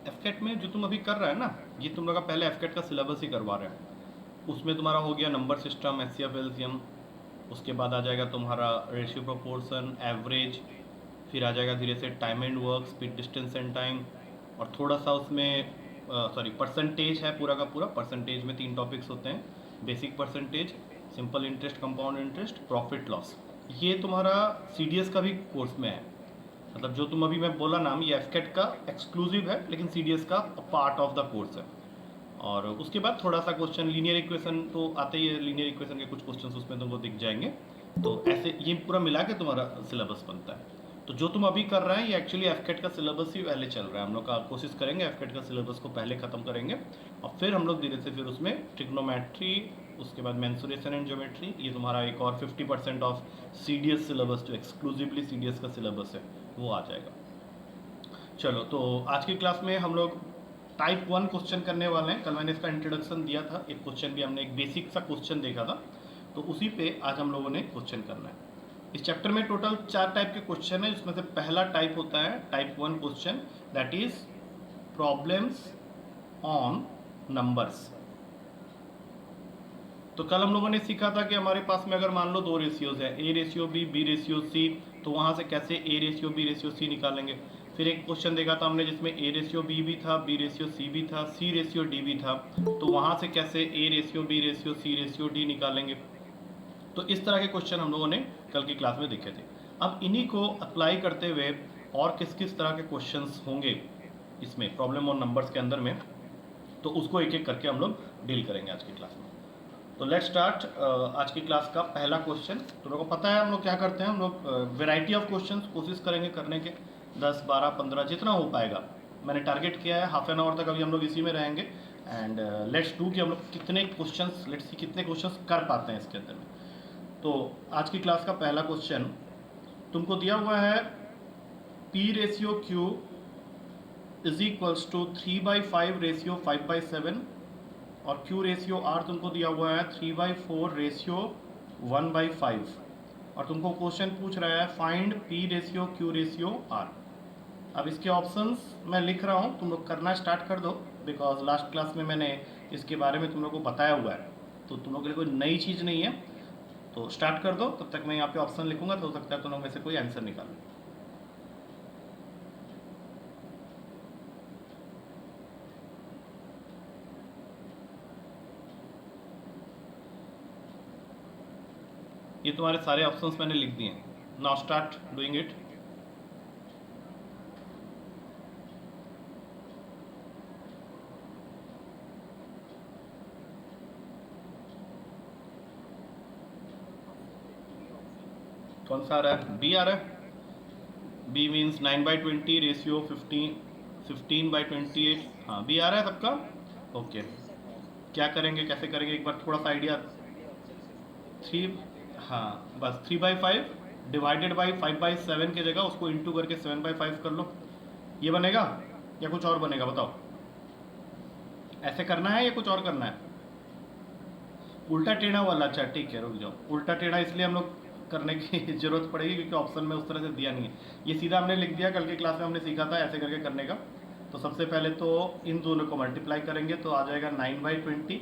एफकेट में जो तुम अभी कर रहे हैं ना, ये तुम लोग का पहले एफकेट का सिलेबस ही करवा रहे हैं। उसमें तुम्हारा हो गया नंबर सिस्टम, एचसीएफ, एलसीएम। उसके बाद आ जाएगा तुम्हारा रेशियो प्रोपोर्शन, एवरेज। फिर आ जाएगा धीरे से time and work, speed, distance and time. और थोड़ा सा उसमें सॉरी परसेंटेज है, पूरा का पूरा परसेंटेज में 3 टॉपिक्स होते हैं। Basic percentage, simple interest, compound interest, profit loss. ये तुम्हारा सीडीएस का भी कोर्स में है। मतलब जो तुम अभी मैं बोला नाम, ये एफकेट का एक्सक्लूसिव है, लेकिन सीडीएस का पार्ट ऑफ द कोर्स है। और उसके बाद थोड़ा सा क्वेश्चन, लीनियर इक्वेशन तो आते ही है, लीनियर इक्वेशन के कुछ क्वेश्चन उसमें तुमको दिख जाएंगे। तो ऐसे ये पूरा मिला के तुम्हारा सिलेबस बनता है। तो जो तुम अभी कर रहे हैं ये एक्चुअली एफकेट का सिलेबस ही पहले चल रहा है। हम लोग का कोशिश करेंगे एफकेट का सिलेबस को पहले ख़त्म करेंगे, और फिर हम लोग धीरे से फिर उसमें ट्रिग्नोमेट्री, उसके बाद मेंसुरेशन एंड ज्योमेट्री, ये तुम्हारा एक और 50% ऑफ सीडीएस सिलेबस, जो एक्सक्लूसिवली सीडीएस का सिलेबस है, वो आ जाएगा। चलो, तो आज की क्लास में हम लोग टाइप 1 क्वेश्चन करने वाले हैं। कल मैंने इसका इंट्रोडक्शन दिया था, एक क्वेश्चन भी हमने एक बेसिक सा क्वेश्चन देखा था, तो उसी पे आज हम लोगों ने क्वेश्चन करना है। इस चैप्टर में टोटल 4 टाइप के क्वेश्चन है, जिसमें से पहला टाइप होता है type 1 question, that is problems on numbers. तो कल हम लोगों ने सीखा था कि हमारे पास में अगर मान लो 2 रेशियोज है, A ratio B ratio C, तो वहां से कैसे A ratio B ratio C निकालेंगे। फिर एक क्वेश्चन देखा था हमने जिसमें ए रेशियो बी भी था, बी रेशियो सी भी था, सी रेशियो डी भी था, तो वहां से कैसे A ratio B ratio C ratio D निकालेंगे। तो इस तरह के क्वेश्चन हम लोगों ने कल की क्लास में देखे थे। अब इन्हीं को अप्लाई करते हुए और किस किस तरह के क्वेश्चंस होंगे इसमें प्रॉब्लम ऑन नंबर्स के अंदर में, तो उसको एक एक करके हम लोग डील करेंगे आज की क्लास में। तो लेट्स स्टार्ट आज की क्लास का पहला क्वेश्चन। तो लोगों को पता है हम लोग क्या करते हैं, हम लोग वेराइटी ऑफ क्वेश्चंस कोशिश करेंगे करने के, 10, 12, 15 जितना हो पाएगा। मैंने टारगेट किया है हाफ एन आवर तक अभी हम लोग इसी में रहेंगे। एंड लेट्स डू कि हम लोग कितने क्वेश्चंस, लेट्स सी कितने क्वेश्चंस कर पाते हैं इसके अंदर में। तो आज की क्लास का पहला क्वेश्चन तुमको दिया हुआ है, P ratio Q is equals to 3/5 ratio 5/7, और Q रेशियो R तुमको दिया हुआ है 3/4 रेशियो 1/5, और तुमको क्वेश्चन पूछ रहा है find P ratio Q ratio R। अब इसके ऑप्शंस मैं लिख रहा हूँ, तुम लोग करना स्टार्ट कर दो, बिकॉज लास्ट क्लास में मैंने इसके बारे में तुम लोग को बताया हुआ है, तो तुम लोग के लिए कोई नई चीज़ नहीं है। तो स्टार्ट कर दो, तब तक मैं यहाँ पे ऑप्शन लिखूंगा, तो हो सकता है तुम लोग में से कोई आंसर निकालो। ये तुम्हारे सारे ऑप्शंस मैंने लिख दिए हैं। Now start doing it. कौन सा आ रहा है? बी आ रहा है। B means 9/20 ratio 15/28। हाँ, बी आ रहा है सबका। ओके, क्या करेंगे, कैसे करेंगे, एक बार थोड़ा सा आइडिया। 3, हाँ बस 3/5 डिवाइडेड बाई 5/7 की जगह उसको इंटू करके 7/5 कर लो, ये बनेगा या कुछ और बनेगा बताओ। ऐसे करना है या कुछ और करना है? उल्टा टेढ़ा वाला, अच्छा ठीक है रुक जाओ। उल्टा टेढ़ा इसलिए हम लोग करने की जरूरत पड़ेगी क्योंकि ऑप्शन में उस तरह से दिया नहीं है, ये सीधा हमने लिख दिया। कल की क्लास में हमने सीखा था ऐसे करके करने का। तो सबसे पहले तो इन दोनों को मल्टीप्लाई करेंगे तो आ जाएगा 9/20,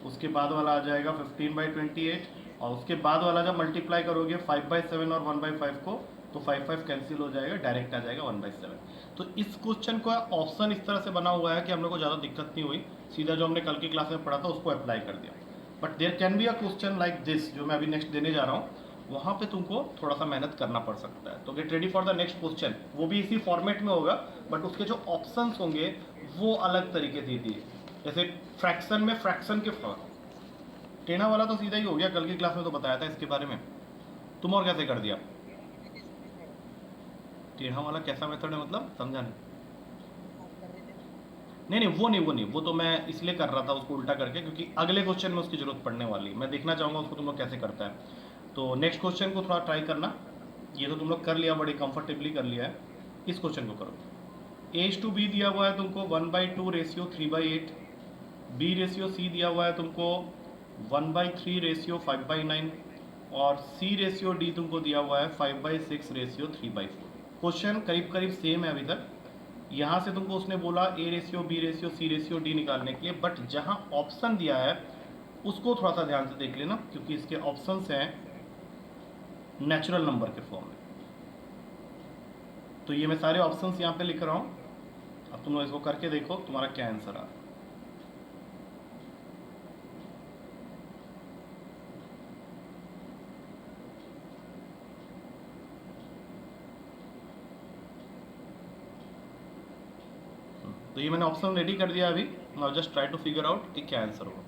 उसके बाद वाला आ जाएगा 15/28, और उसके बाद वाला जब मल्टीप्लाई करोगे 5/7 और 1/5 को, तो 5 कैंसिल हो जाएगा, डायरेक्ट आ जाएगा 1/7। तो इस क्वेश्चन का ऑप्शन इस तरह से बना हुआ है कि हम लोग को ज़्यादा दिक्कत नहीं हुई, सीधा जो हमने कल की क्लास में पढ़ा था उसको अप्लाई कर दिया। But there can be a question like this, जो मैं अभी नेक्स्ट देने जा रहा हूँ, वहाँ पे तुमको थोड़ा सा मेहनत करना पड़ सकता है। तो get ready for the next question, वो भी इसी फॉर्मेट में होगा, बट उसके जो ऑप्शंस होंगे वो अलग तरीके से दिए। जैसे फ्रैक्शन में फ्रैक्शन के फॉर्म, टेढ़ा वाला तो सीधा ही हो गया, कल की क्लास में तो बताया था इसके बारे में। तुम और कैसे कर दिया? टेढ़ा वाला कैसा मेथड है, मतलब समझा नहीं। नहीं, वो तो मैं इसलिए कर रहा था उसको उल्टा करके, क्योंकि अगले क्वेश्चन में उसकी जरूरत पड़ने वाली है। मैं देखना चाहूँगा उसको तुम लोग कैसे करता है। तो नेक्स्ट क्वेश्चन को थोड़ा ट्राई करना। ये तो तुम लोग कर लिया, बड़ी कंफर्टेबली कर लिया है। इस क्वेश्चन को करो। A/B दिया हुआ है तुमको 1/2 रेशियो 3/8, B रेशियो C दिया हुआ है तुमको 1/3 रेशियो 5/9, और C रेशियो D तुमको दिया हुआ है 5/6 रेशियो 3/4। क्वेश्चन करीब करीब सेम है अभी तक, यहाँ से तुमको उसने बोला A ratio B ratio C ratio D निकालने के लिए, बट जहाँ ऑप्शन दिया है उसको थोड़ा सा ध्यान से देख लेना, क्योंकि इसके ऑप्शंस हैं नेचुरल नंबर के फॉर्म में। तो ये मैं सारे ऑप्शंस यहाँ पे लिख रहा हूँ, अब तुम लोग इसको करके देखो तुम्हारा क्या आंसर आ रहा है। तो ये मैंने ऑप्शन रेडी कर दिया अभी। Now just try to figure out कि क्या आंसर होगा।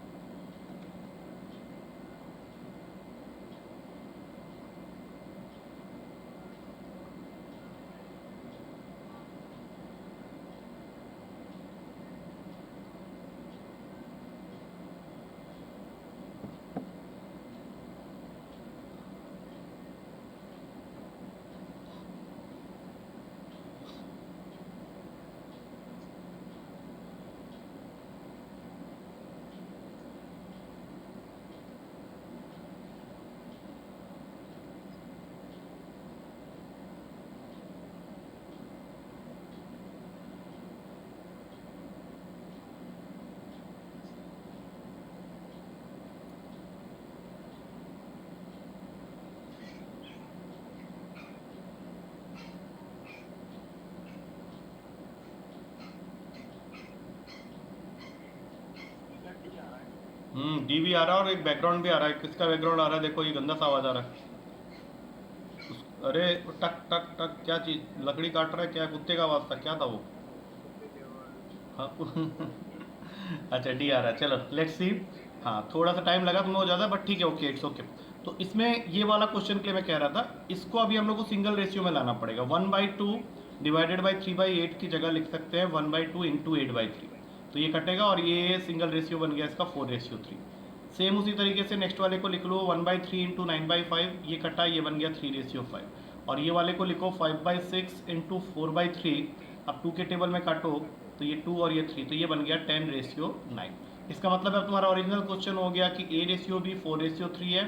डी भी आ रहा है और एक बैकग्राउंड भी आ रहा है। किसका बैकग्राउंड आ रहा है? देखो ये गंदा सा आवाज आ रहा है। अरे टक टक टक, क्या चीज, लकड़ी काट रहा है क्या? कुत्ते का आवाज था, क्या था वो? हाँ अच्छा डी आ रहा है, चलो लेट्स सी। हाँ थोड़ा सा टाइम लगा तुम लोग ज़्यादा, बट ठीक है, ओके इट्स ओके। तो इसमें ये वाला क्वेश्चन के लिए मैं कह रहा था, इसको अभी हम लोग को सिंगल रेशियो में लाना पड़ेगा। 1/2 डिवाइडेड बाई 3/8 की जगह लिख सकते हैं 1/2 इंटू 8/3। तो ये कटेगा और ये सिंगल रेशियो बन गया इसका 4:3। सेम उसी तरीके से नेक्स्ट वाले को लिख लो 1/3 इंटू 9/5, ये कटा, ये बन गया 3:5। और ये वाले को लिखो 5/6 इंटू 4/3। अब 2 के टेबल में काटो तो ये 2 और ये 3, तो ये बन गया 10:9। इसका मतलब अब तुम्हारा ओरिजिनल क्वेश्चन हो गया कि ए रेशियो बी 4:3 है,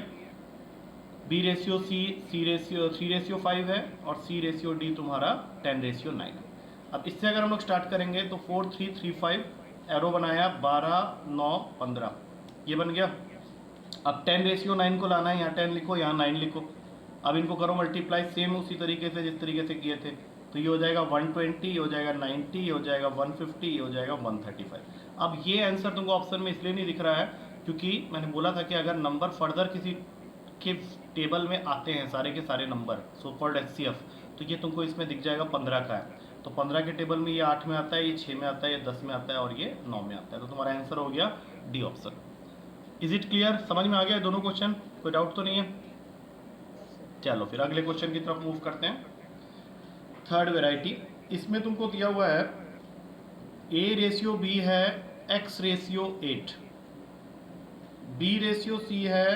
बी रेशियो सी 3:5 है, और सी रेशियो डी तुम्हारा 10:9 है। अब इससे अगर हम लोग स्टार्ट करेंगे तो 4 3 3 5, एरो बनाया 12 9 15, ये बन गया। अब 10:9 को लाना है, यहाँ 10 लिखो, यहाँ 9 लिखो। अब इनको करो मल्टीप्लाई सेम उसी तरीके से जिस तरीके से किए थे। तो ये हो जाएगा 120, ये हो जाएगा 90, ये हो जाएगा 150, ये हो जाएगा 135। अब ये आंसर तुमको ऑप्शन में इसलिए नहीं दिख रहा है क्योंकि मैंने बोला था कि अगर नंबर फर्दर किसी के टेबल में आते हैं, सारे के सारे नंबर, सो कॉल्ड HCF, तो ये तुमको इसमें दिख जाएगा 15 का है। तो 15 के टेबल में ये 8 में आता है, ये 6 में आता है, ये 10 में आता है और ये 9 में आता है। तो तुम्हारा आंसर हो गया D option. Is it clear? समझ में आ गया दोनों क्वेश्चन? कोई डाउट तो नहीं है? चलो फिर अगले क्वेश्चन की तरफ मूव करते हैं। थर्ड वेराइटी, इसमें तुमको दिया हुआ है ए रेशियो बी है x/8, बी रेशियो सी है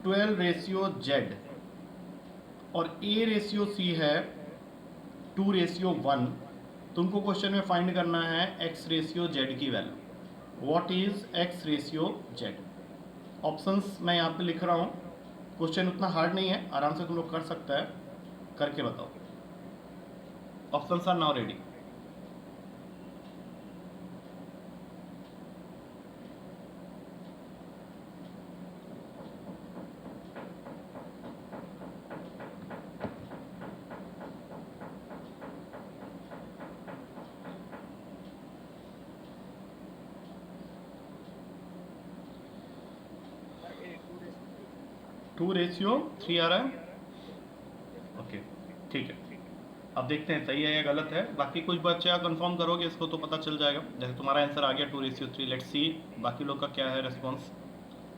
12/z, और ए रेशियो सी है 2/1। तुमको क्वेश्चन में फाइंड करना है x/z की value. What is x/z? Options मैं यहाँ पे लिख रहा हूँ। क्वेश्चन उतना हार्ड नहीं है, आराम से तुम लोग कर सकता है, करके बताओ। Options are now ready. Two ratio 3 आ रहा है, ओके ठीक है। अब देखते हैं सही है या गलत है। बाकी कुछ बच्चे कंफर्म करोगे इसको तो पता चल जाएगा। जैसे तुम्हारा आंसर आ गया 2:3, लेट्स सी बाकी लोग का क्या है response.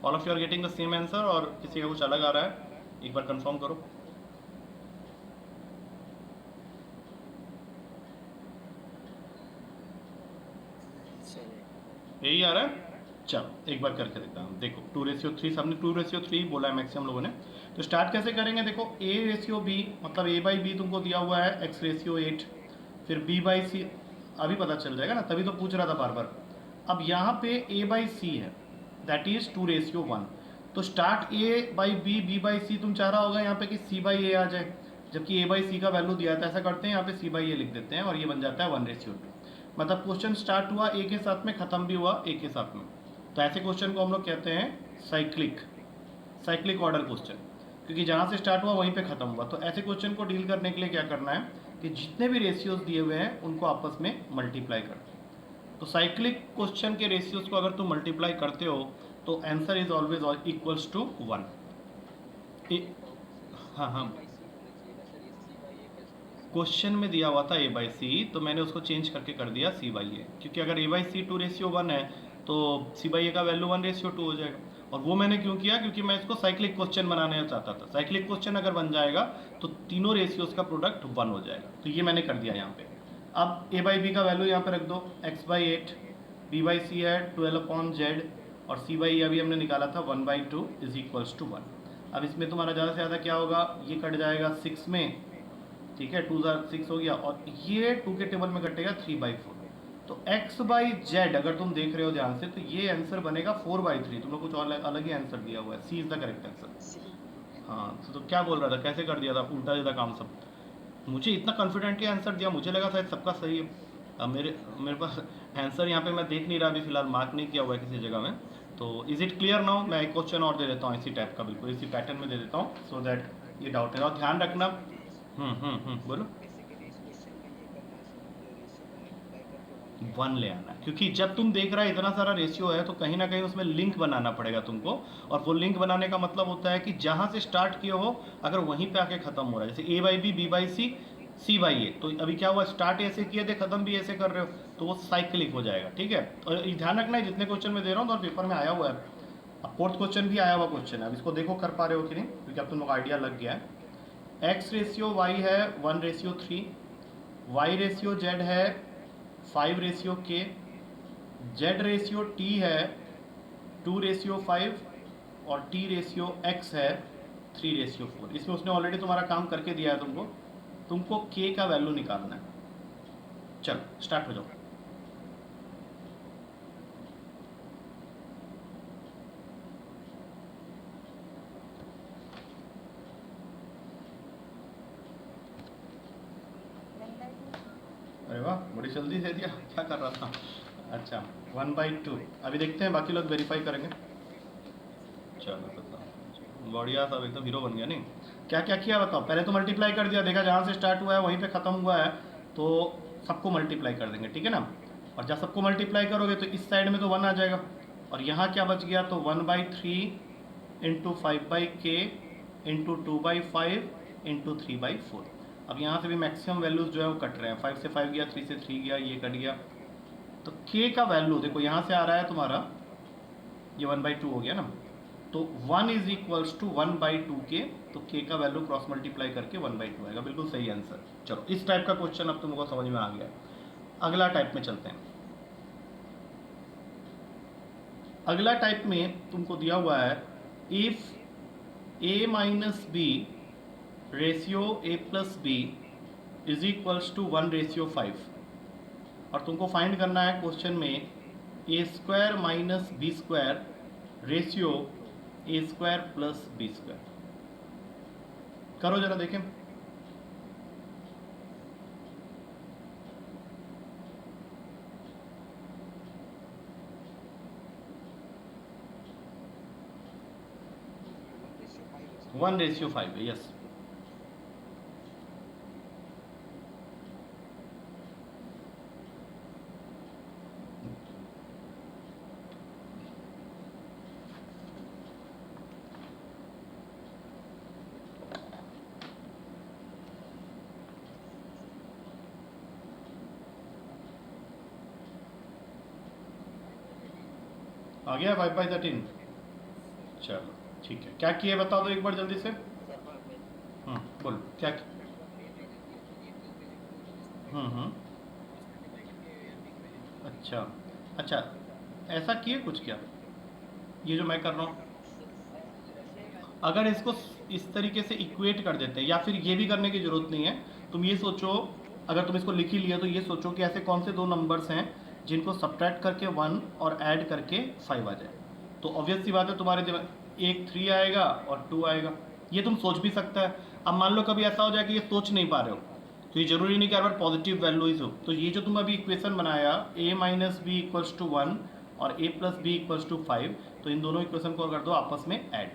All of you are getting the same answer और किसी का कुछ अलग आ रहा है? एक बार कंफर्म करो। यही आ रहा है? चलो एक बार करके देखता हूँ। देखो 2:3, सबने 2:3 बोला है मैक्सिमम लोगों ने। तो स्टार्ट कैसे करेंगे? देखो A/B, मतलब A/B तुमको दिया हुआ है x/8, फिर B/C, अभी पता चल जाएगा ना, तभी तो पूछ रहा था बार बार। अब यहाँ पे A/C है, दैट इज 2:1। तो स्टार्ट A/B, B/C तुम चाह रहा होगा यहाँ पे कि C/A आ जाए। जबकि a बाई सी का वैल्यू दिया था, ऐसा करते हैं यहाँ पे c बाई ए लिख देते हैं और ये बन जाता है 1:2। मतलब क्वेश्चन स्टार्ट हुआ a के साथ में, खत्म भी हुआ a के साथ में। तो ऐसे क्वेश्चन को हम लोग कहते हैं साइक्लिक ऑर्डर क्वेश्चन, क्योंकि जहाँ से स्टार्ट हुआ वहीं पे खत्म हुआ। तो ऐसे क्वेश्चन को डील करने के लिए क्या करना है कि जितने भी रेशियोज दिए हुए हैं उनको आपस में मल्टीप्लाई कर दो। तो साइक्लिक क्वेश्चन के रेशियोज को अगर तुम मल्टीप्लाई करते हो तो answer is always equals to 1। हाँ हाँ, क्वेश्चन में दिया हुआ था a बाई सी, तो मैंने उसको चेंज करके कर दिया c बाई ए, क्योंकि अगर a बाई सी 2:1 है तो c बाई ए का वैल्यू 1:2 हो जाएगा। और वो मैंने क्यों किया, क्योंकि मैं इसको साइक्लिक क्वेश्चन बनाना चाहता था। साइक्लिक क्वेश्चन अगर बन जाएगा तो तीनों रेशियोज का प्रोडक्ट 1 हो जाएगा। तो ये मैंने कर दिया यहाँ पे। अब a बाई बी का वैल्यू यहाँ पे रख दो, x/8, b बाई सी है 12/z और c बाई ए अभी हमने निकाला था 1/2 इज इक्वल्स टू 1। अब इसमें तुम्हारा ज़्यादा से ज़्यादा क्या होगा, ये कट जाएगा 6 में, ठीक है, 2 6 हो गया, और ये 2 के टेबल में कटेगा 3/4। तो x/z अगर तुम देख रहे हो ध्यान से तो ये आंसर बनेगा 4/3। तुम लोग कुछ और अलग ही आंसर दिया हुआ है, सी इज द करेक्ट आंसर। हाँ, तो क्या बोल रहा था, कैसे कर दिया था उल्टा सीधा काम सब। मुझे इतना कॉन्फिडेंटली आंसर दिया, मुझे लगा शायद सबका सही है। अब मेरे पास आंसर यहाँ पे मैं देख नहीं रहा अभी फिलहाल, मार्क नहीं किया हुआ है किसी जगह में। तो इज इट क्लियर नाउ? मैं एक क्वेश्चन और दे देता हूँ इसी टाइप का, बिल्कुल इसी पैटर्न में दे देता हूँ, सो दैट ये डाउट है। और ध्यान रखना, बोलो। 1 ले आना, क्योंकि जब तुम देख रहा है इतना सारा रेशियो है तो कहीं ना कहीं उसमें लिंक बनाना पड़ेगा तुमको। और वो लिंक बनाने का मतलब होता है कि जहाँ से स्टार्ट किए हो अगर वहीं पे आके खत्म हो रहा है, जैसे a by B, b by C, c by A, तो अभी क्या हुआ, स्टार्ट ऐसे किए थे, खत्म भी ऐसे कर रहे हो, तो वो साइक्लिक हो जाएगा। ठीक है, और ध्यान रखना है जितने क्वेश्चन में दे रहा हूँ तो पेपर में आया हुआ है। अब फोर्थ क्वेश्चन भी आया हुआ क्वेश्चन है, अब इसको देखो कर पा रहे हो कि नहीं, क्योंकि अब तुम लोग आइडिया लग गया है। x/y है 1:3, y/z है 5/k, z/t है 2/5 और t/x है 3/4। इसमें उसने ऑलरेडी तुम्हारा काम करके दिया है तुमको k का वैल्यू निकालना है। चलो स्टार्ट हो जाओ। अरे वाह, बड़ी जल्दी दे दिया, क्या कर रहा था। अच्छा 1/2, अभी देखते हैं बाकी लोग वेरीफाई करेंगे। चलो बताओ, बढ़िया, सब एकदम हीरो बन गया। नहीं, क्या क्या किया बताओ। पहले तो मल्टीप्लाई कर दिया, देखा जहाँ से स्टार्ट हुआ है वहीं पे ख़त्म हुआ है, तो सबको मल्टीप्लाई कर देंगे, ठीक है ना। और जब सबको मल्टीप्लाई करोगे तो इस साइड में तो 1 आ जाएगा, और यहाँ क्या बच गया, तो 1/3 इंटू 5/k इंटू 2/5 इंटू 3/4। अब यहाँ से भी मैक्सिमम वैल्यूज जो है वो कट रहे हैं, 5 से 5 गया, 3 से 3 गया, ये कट गया। तो k का वैल्यू देखो यहाँ से आ रहा है तुम्हारा, ये 1/2 हो गया ना, तो 1 इज इक्वल्स टू 1/2k, तो k का वैल्यू क्रॉस मल्टीप्लाई करके 1/2 आएगा, बिल्कुल सही आंसर। चलो इस टाइप का क्वेश्चन अब तुमको समझ में आ गया। अगला टाइप में चलते हैं। अगला टाइप में तुमको दिया हुआ है, if a minus B ratio a plus B is equals to 1/5, और तुमको फाइंड करना है क्वेश्चन में a² minus b² ratio a² plus b²। करो जरा देखें। वन रेशियो 5 है, यस। आ गया 5/13। चलो ठीक है, क्या किए बता दो एक बार जल्दी से। बोलो क्या। अच्छा अच्छा, ऐसा किए कुछ क्या, ये जो मैं कर रहा हूँ, अगर इसको इस तरीके से इक्वेट कर देते हैं, या फिर ये भी करने की ज़रूरत नहीं है। तुम ये सोचो, अगर तुम इसको लिख ही लिया तो ये सोचो कि ऐसे कौन से दो नंबर्स हैं जिनको सब्ट्रैक्ट करके 1 और ऐड करके 5 आ जाए। तो ऑब्वियस सी बात है, तुम्हारे दिमाग एक 3 आएगा और 2 आएगा, ये तुम सोच भी सकता है। अब मान लो कभी ऐसा हो जाए कि ये सोच नहीं पा रहे हो, तो ये जरूरी नहीं कि हर बार पॉजिटिव वैल्यूज हो, तो ये जो तुम अभी इक्वेशन बनाया a minus B equals to 1 और a plus B equals to 5, तो इन दोनों इक्वेशन को कर दो आपस में ऐड।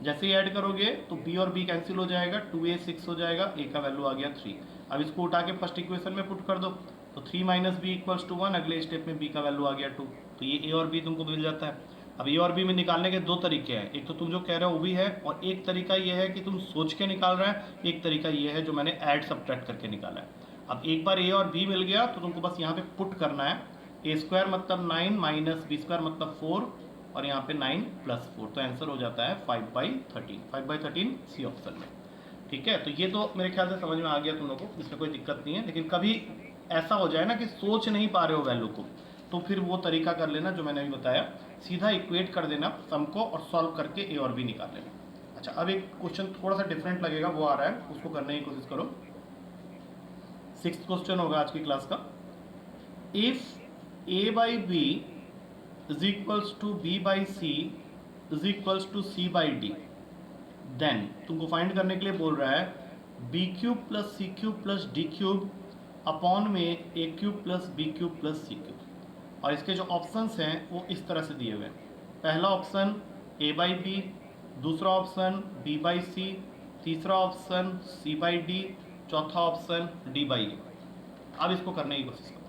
जैसे ही ऐड करोगे तो b और b कैंसिल हो जाएगा, 2a 6 हो जाएगा, a का वैल्यू आ गया 3। अब इसको उठा के फर्स्ट इक्वेशन में पुट कर दो, तो 3 माइनस बी इक्वल्स टू 1, अगले स्टेप में b का वैल्यू आ गया 2, तो ये a और b तुमको मिल जाता है। अब ए और बी में निकालने के दो तरीके हैं, एक तो तुम जो कह रहे हो वो भी है, और एक तरीका ये है कि तुम सोच के निकाल रहे हैं, एक तरीका ये है जो मैंने ऐड सब्ट्रैक्ट करके निकाला है। अब एक बार ए और बी मिल गया तो तुमको बस यहाँ पे पुट करना है, ए स्क्वायर मतलब 9 माइनस बी स्क्वायर मतलब 4, और यहाँ पे 9 प्लस 4, तो आंसर हो जाता है 5/13, 5/13 सी ऑप्शन में। ठीक है, तो ये तो मेरे ख्याल से समझ में आ गया तुम लोगों को, इसमें कोई दिक्कत नहीं है। लेकिन कभी ऐसा हो जाए ना कि सोच नहीं पा रहे हो वैल्यू को, तो फिर वो तरीका कर लेना जो मैंने अभी बताया, सीधा इक्वेट कर देना सम को और सॉल्व करके ए और बी निकाल लेना। अच्छा, अब एक क्वेश्चन थोड़ा सा डिफरेंट लगेगा, वो आ रहा है, उसको करने की कोशिश करो। 6th क्वेश्चन होगा आज की क्लास का। If A by B is equals to B by C is equals to C by D, then तुमको फाइंड करने के लिए बोल रहा है B cube plus C cube plus D cube upon में A cube plus B cube plus C cube. और इसके जो ऑप्शंस हैं वो इस तरह से दिए हुए हैं। पहला ऑप्शन ए बाई बी, दूसरा ऑप्शन बी बाई सी, तीसरा ऑप्शन सी बाई डी, चौथा ऑप्शन डी बाई ए। अब इसको करने की कोशिश करो।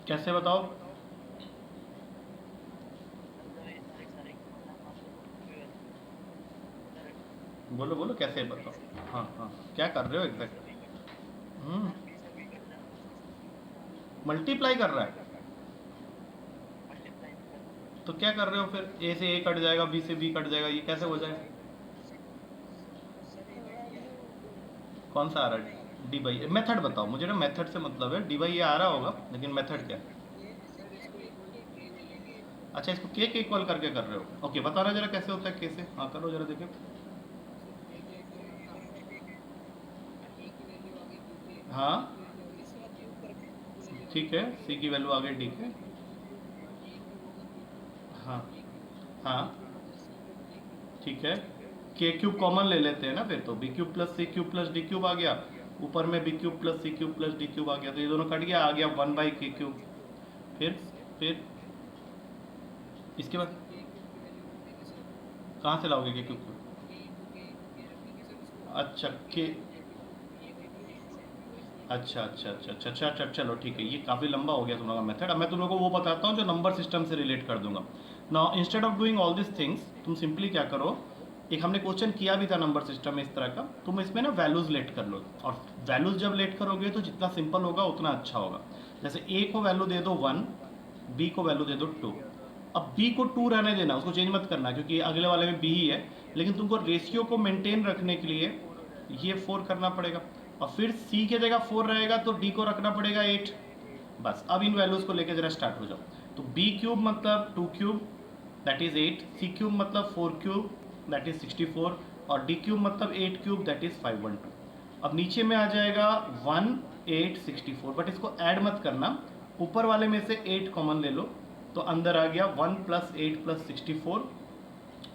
कैसे बताओ? बोलो बोलो कैसे बताओ। हाँ हाँ, क्या कर रहे हो एग्जैक्ट? मल्टीप्लाई कर रहा है, तो क्या कर रहे हो फिर? ए से ए कट जाएगा, बी से बी कट जाएगा, ये कैसे हो जाएगा? कौन सा आ रहा है? D by. मेथड बताओ मुझे ना, मेथड से मतलब है, डी बाई ये आ रहा होगा लेकिन मेथड क्या है? अच्छा, इसको के इक्वल करके कर रहे हो, ओके, बताना जरा कैसे होता है के से। हाँ करो जरा देखे। हाँ ठीक है, सी की वैल्यू आ गई, डी के। हाँ हाँ ठीक है, के क्यूब कॉमन ले लेते हैं ना, फिर तो B cube plus C cube plus D cube आ गया, ऊपर में B cube plus C cube plus D cube आ गया, तो ये दोनों कट गया, आ गया 1/के क्यूब। फिर इसके बाद कहाँ से लाओगे के क्यूब को? अच्छा के, अच्छा, चलो ठीक है, ये काफ़ी लंबा हो गया तुम लोगों का मेथड। अब मैं तुम लोगों को वो बताता हूँ जो नंबर सिस्टम से रिलेट कर दूंगा। Now instead of doing all this things, तुम सिंपली क्या करो, एक हमने क्वेश्चन किया भी था नंबर सिस्टम में इस तरह का, तुम इसमें ना वैल्यूज लेट कर लो, और वैल्यूज जब लेट करोगे तो जितना सिंपल होगा उतना अच्छा होगा। जैसे ए को वैल्यू दे दो 1, बी को वैल्यू दे दो 2। अब बी को 2 रहने देना, उसको चेंज मत करना, क्योंकि अगले वाले में बी ही है, लेकिन तुमको रेशियो को मेंटेन रखने के लिए ये 4 करना पड़ेगा, और फिर सी की जगह 4 रहेगा तो डी को रखना पड़ेगा 8। बस अब इन वैल्यूज को लेकर जरा स्टार्ट हो जाओ। तो बी क्यूब मतलब 2 cube that is 8, C cube मतलब 4 क्यूब दैट इज 64, और डी क्यूब मतलब 8 क्यूब दैट इज 512। अब नीचे में आ जाएगा 1 8 64, बट इसको ऐड मत करना, ऊपर वाले में से 8 कॉमन ले लो, तो अंदर आ गया 1 + 8 + 64,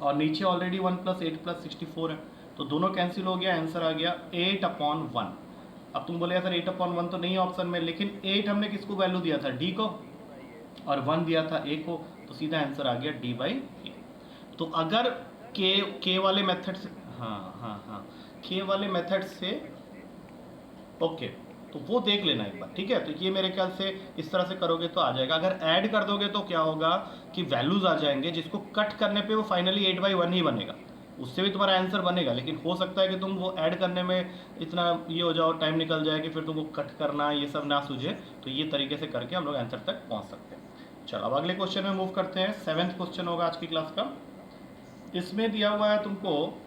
और नीचे ऑलरेडी 1 + 8 + 64 है, तो दोनों कैंसिल हो गया, आंसर आ गया 8/1। अब तुम बोले सर 8/1 तो नहीं ऑप्शन में, लेकिन 8 हमने किसको वैल्यू दिया था? डी को, और 1 दिया था ए को, तो सीधा आंसर आ गया D/A। तो अगर के वाले मेथड से, हाँ, के वाले मेथड से, ओके, तो वो देख लेना एक बार, ठीक है। तो ये मेरे ख्याल से इस तरह से करोगे तो आ जाएगा। अगर ऐड कर दोगे तो क्या होगा कि वैल्यूज आ जाएंगे, जिसको कट करने पे वो फाइनली 8/1 ही बनेगा, उससे भी तुम्हारा आंसर बनेगा। लेकिन हो सकता है कि तुम वो ऐड करने में इतना ये हो जाओ, टाइम निकल जाए कि फिर तुमको कट करना ये सब ना सूझे। तो ये तरीके से करके हम लोग आंसर तक पहुंच सकते हैं। चलो अब अगले क्वेश्चन में मूव करते हैं। 7th क्वेश्चन होगा आज की क्लास का। इसमें दिया हुआ है तुमको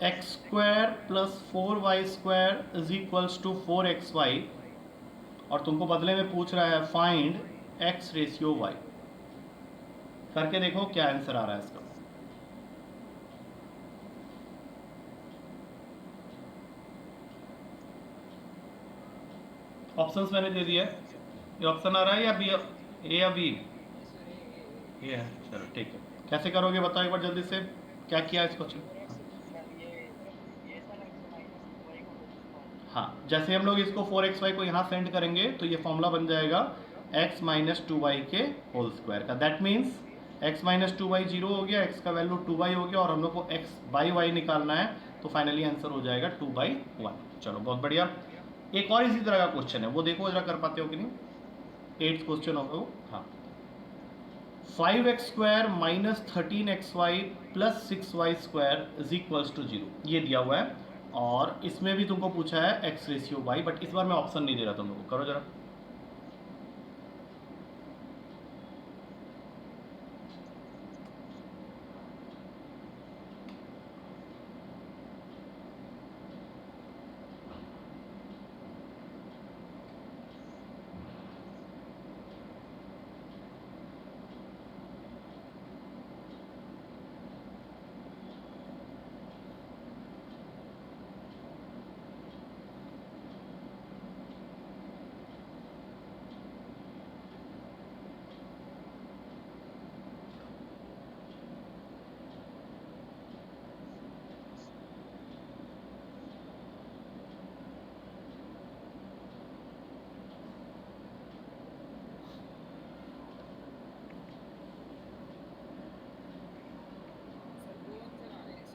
x² + 4y² is equals to 4xy, और तुमको बदले में पूछ रहा है फाइंड x रेशियो y। करके देखो क्या आंसर आ रहा है इसका। ऑप्शंस मैंने दे दिया है। ये ऑप्शन आ रहा है या बी, ए या बी? ये है, चलो ठीक है। कैसे करोगे बताओ एक बार जल्दी से, क्या किया इस क्वेश्चन। हाँ, जैसे हम लोग इसको 4xy को यहाँ सेंड करेंगे तो ये फॉर्मूला बन जाएगा x - 2y के होल स्क्वायर का। दैट मीन्स x - 2y 0 हो गया, x का वैल्यू 2y हो गया, और हम लोग को x/y निकालना है, तो फाइनली आंसर हो जाएगा 2/1। चलो बहुत बढ़िया। एक और इसी तरह का क्वेश्चन है, वो देखो जरा कर पाते हो कि नहीं। 8th क्वेश्चन होगा वो। हाँ, 5x² - 13xy + 6y² is equals to 0, ये दिया हुआ है। और इसमें भी तुमको पूछा है x रेशियो y, बट इस बार मैं ऑप्शन नहीं दे रहा तुम लोग को। करो जरा।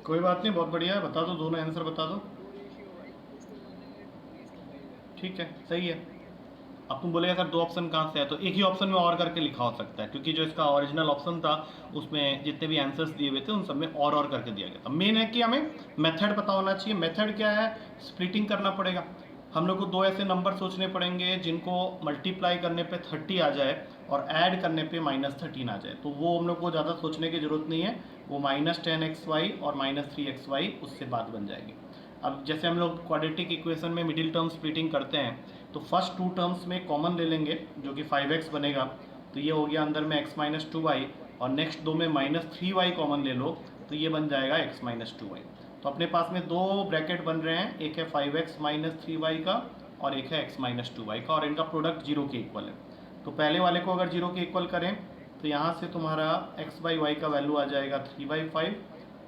कोई बात नहीं, बहुत बढ़िया है, बता दो, दोनों आंसर बता दो। ठीक है, सही है। अब तुम बोलेगा सर दो ऑप्शन कहाँ से है, तो एक ही ऑप्शन में और करके लिखा हो सकता है, क्योंकि जो इसका ओरिजिनल ऑप्शन था उसमें जितने भी आंसर्स दिए हुए थे उन सब में और करके दिया गया था। मेन है कि हमें मेथड पता होना चाहिए। मेथड क्या है, स्प्लिटिंग करना पड़ेगा। हम लोग को दो ऐसे नंबर सोचने पड़ेंगे जिनको मल्टीप्लाई करने पे 30 आ जाए और ऐड करने पे -13 आ जाए। तो वो हम लोग को ज़्यादा सोचने की ज़रूरत नहीं है, वो -10xy और -3xy उससे बात बन जाएगी। अब जैसे हम लोग क्वाड्रेटिक इक्वेशन में मिडिल टर्म स्प्लिटिंग करते हैं, तो फर्स्ट 2 टर्म्स में कॉमन ले लेंगे जो कि 5x बनेगा, तो ये हो गया अंदर में x - 2y, और नेक्स्ट दो में -3y कॉमन ले लो तो ये बन जाएगा x - 2y। तो अपने पास में दो ब्रैकेट बन रहे हैं, एक है 5x - 3y का और एक है x - 2y का, और इनका प्रोडक्ट 0 के इक्वल है। तो पहले वाले को अगर 0 के इक्वल करें तो यहाँ से तुम्हारा x/y का वैल्यू आ जाएगा 3/5,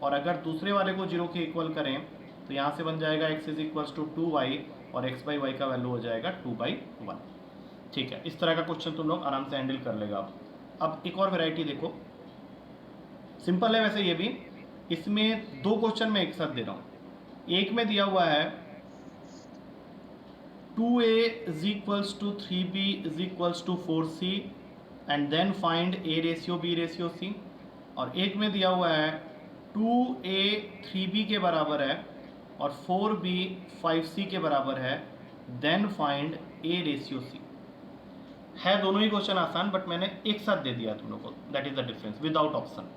और अगर दूसरे वाले को 0 के इक्वल करें तो यहाँ से बन जाएगा x = 2y और x/y का वैल्यू हो जाएगा 2/1। ठीक है, इस तरह का क्वेश्चन तुम लोग आराम से हैंडल कर लेगा। अब एक और वैरायटी देखो, सिंपल है वैसे ये भी। इसमें दो क्वेश्चन मैं एक साथ दे रहा हूँ। एक में दिया हुआ है 2a = 3b = 4c and then find a ratio b ratio c, और एक में दिया हुआ है 2a 3b के बराबर है और 4b 5c के बराबर है, then find a ratio c। है दोनों ही क्वेश्चन आसान, बट मैंने एक साथ दे दिया तुम लोग को, that is the difference, without option.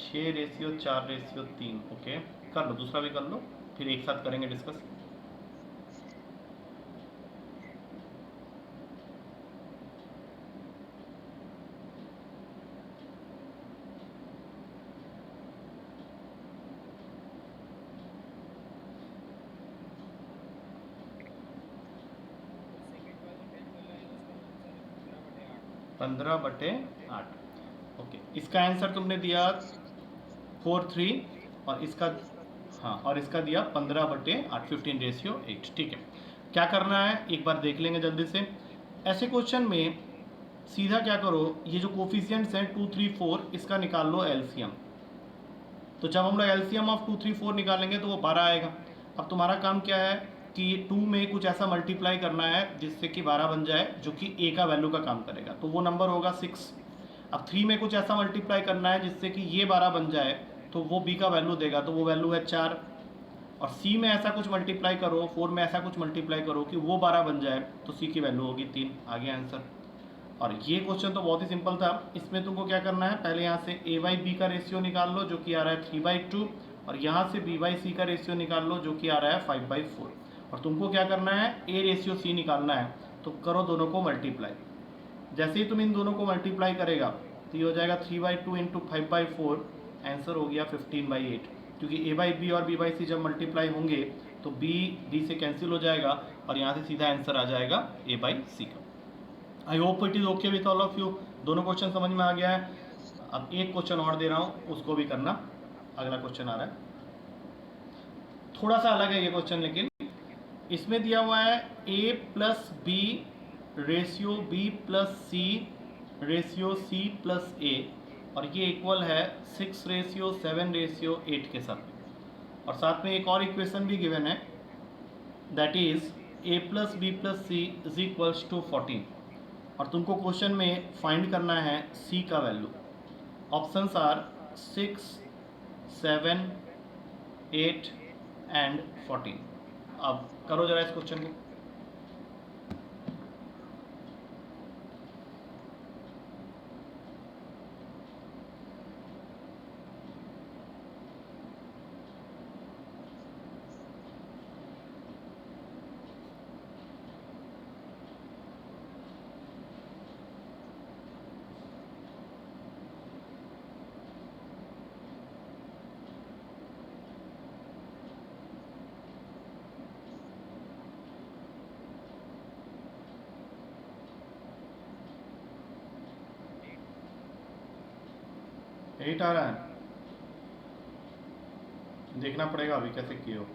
6:4:3। Okay, कर लो, दूसरा भी कर लो, फिर एक साथ करेंगे डिस्कस। पंद्रह बटे 8। ओके, इसका आंसर तुमने दिया 4/3, और इसका, हाँ, और इसका दिया 15/8, 15:8। ठीक है, क्या करना है एक बार देख लेंगे जल्दी से। ऐसे क्वेश्चन में सीधा क्या करो, ये जो कोफिशिएंट्स हैं 2, 3, 4, इसका निकाल लो एलसीएम। तो जब हम लोग एलसीएम ऑफ 2, 3, 4 निकालेंगे तो वो 12 आएगा। अब तुम्हारा काम क्या है कि 2 में कुछ ऐसा मल्टीप्लाई करना है जिससे कि 12 बन जाए, जो कि ए का वैल्यू का काम करेगा, तो वो नंबर होगा 6। अब 3 में कुछ ऐसा मल्टीप्लाई करना है जिससे कि ये 12 बन जाए, तो वो बी का वैल्यू देगा, तो वो वैल्यू है 4। और सी में ऐसा कुछ मल्टीप्लाई करो, 4 में ऐसा कुछ मल्टीप्लाई करो कि वो 12 बन जाए, तो सी की वैल्यू होगी 3। आ गया आंसर। और ये क्वेश्चन तो बहुत ही सिंपल था। इसमें तुमको क्या करना है, पहले यहाँ से ए बाई बी का रेशियो निकाल लो जो कि आ रहा है 3/2, और यहाँ से बी बाई सी का रेशियो निकाल लो जो कि आ रहा है 5/4। और तुमको क्या करना है, ए रेशियो सी निकालना है, तो करो दोनों को मल्टीप्लाई। जैसे ही तुम इन दोनों को मल्टीप्लाई करेगा तो ये हो जाएगा 3/2 इंटू 5/4, आंसर हो गया 15/8। क्योंकि ए बाई बी और बी बाई सी जब मल्टीप्लाई होंगे तो बी डी से कैंसिल हो जाएगा और यहाँ से सीधा आंसर आ जाएगा ए बाई सी का। I hope it is okay with all of you. दोनों क्वेश्चन समझ में आ गया है। अब एक क्वेश्चन और दे रहा हूँ, उसको भी करना। अगला क्वेश्चन आ रहा है, थोड़ा सा अलग है ये क्वेश्चन, लेकिन इसमें दिया हुआ है a plus B ratio b plus C ratio c plus a, और ये इक्वल है 6:7:8 के साथ। और साथ में एक और इक्वेशन भी गिवन है, that is a plus B plus C is equals to 14। और तुमको क्वेश्चन में फाइंड करना है c का वैल्यू। Options are 6, 7, 8 and 14। अब करो जरा इस क्वेश्चन को। एट आ रहा है, देखना पड़ेगा अभी कैसे किए हो।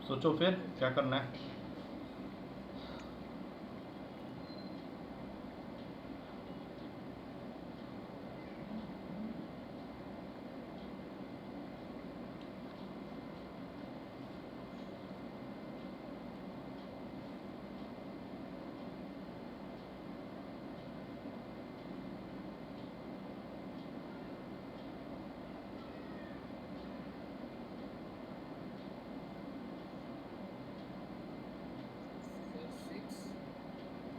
सोचो फिर क्या करना है।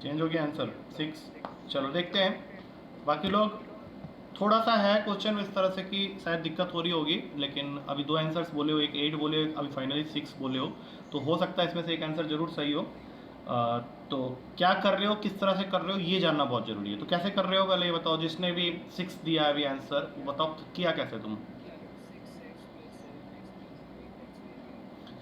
चेंज हो गया आंसर 6। चलो देखते हैं बाकी लोग। थोड़ा सा है क्वेश्चन इस तरह से कि शायद दिक्कत हो रही होगी, लेकिन अभी 2 आंसर्स बोले हो, एक 8 बोले हो, अभी फाइनली 6 बोले हो, तो हो सकता है इसमें से एक आंसर जरूर सही हो। तो क्या कर रहे हो, किस तरह से कर रहे हो, ये जानना बहुत ज़रूरी है। तो कैसे कर रहे हो पहले ये बताओ। जिसने भी 6 दिया है अभी आंसर, वो बताओ किया कैसे तुम।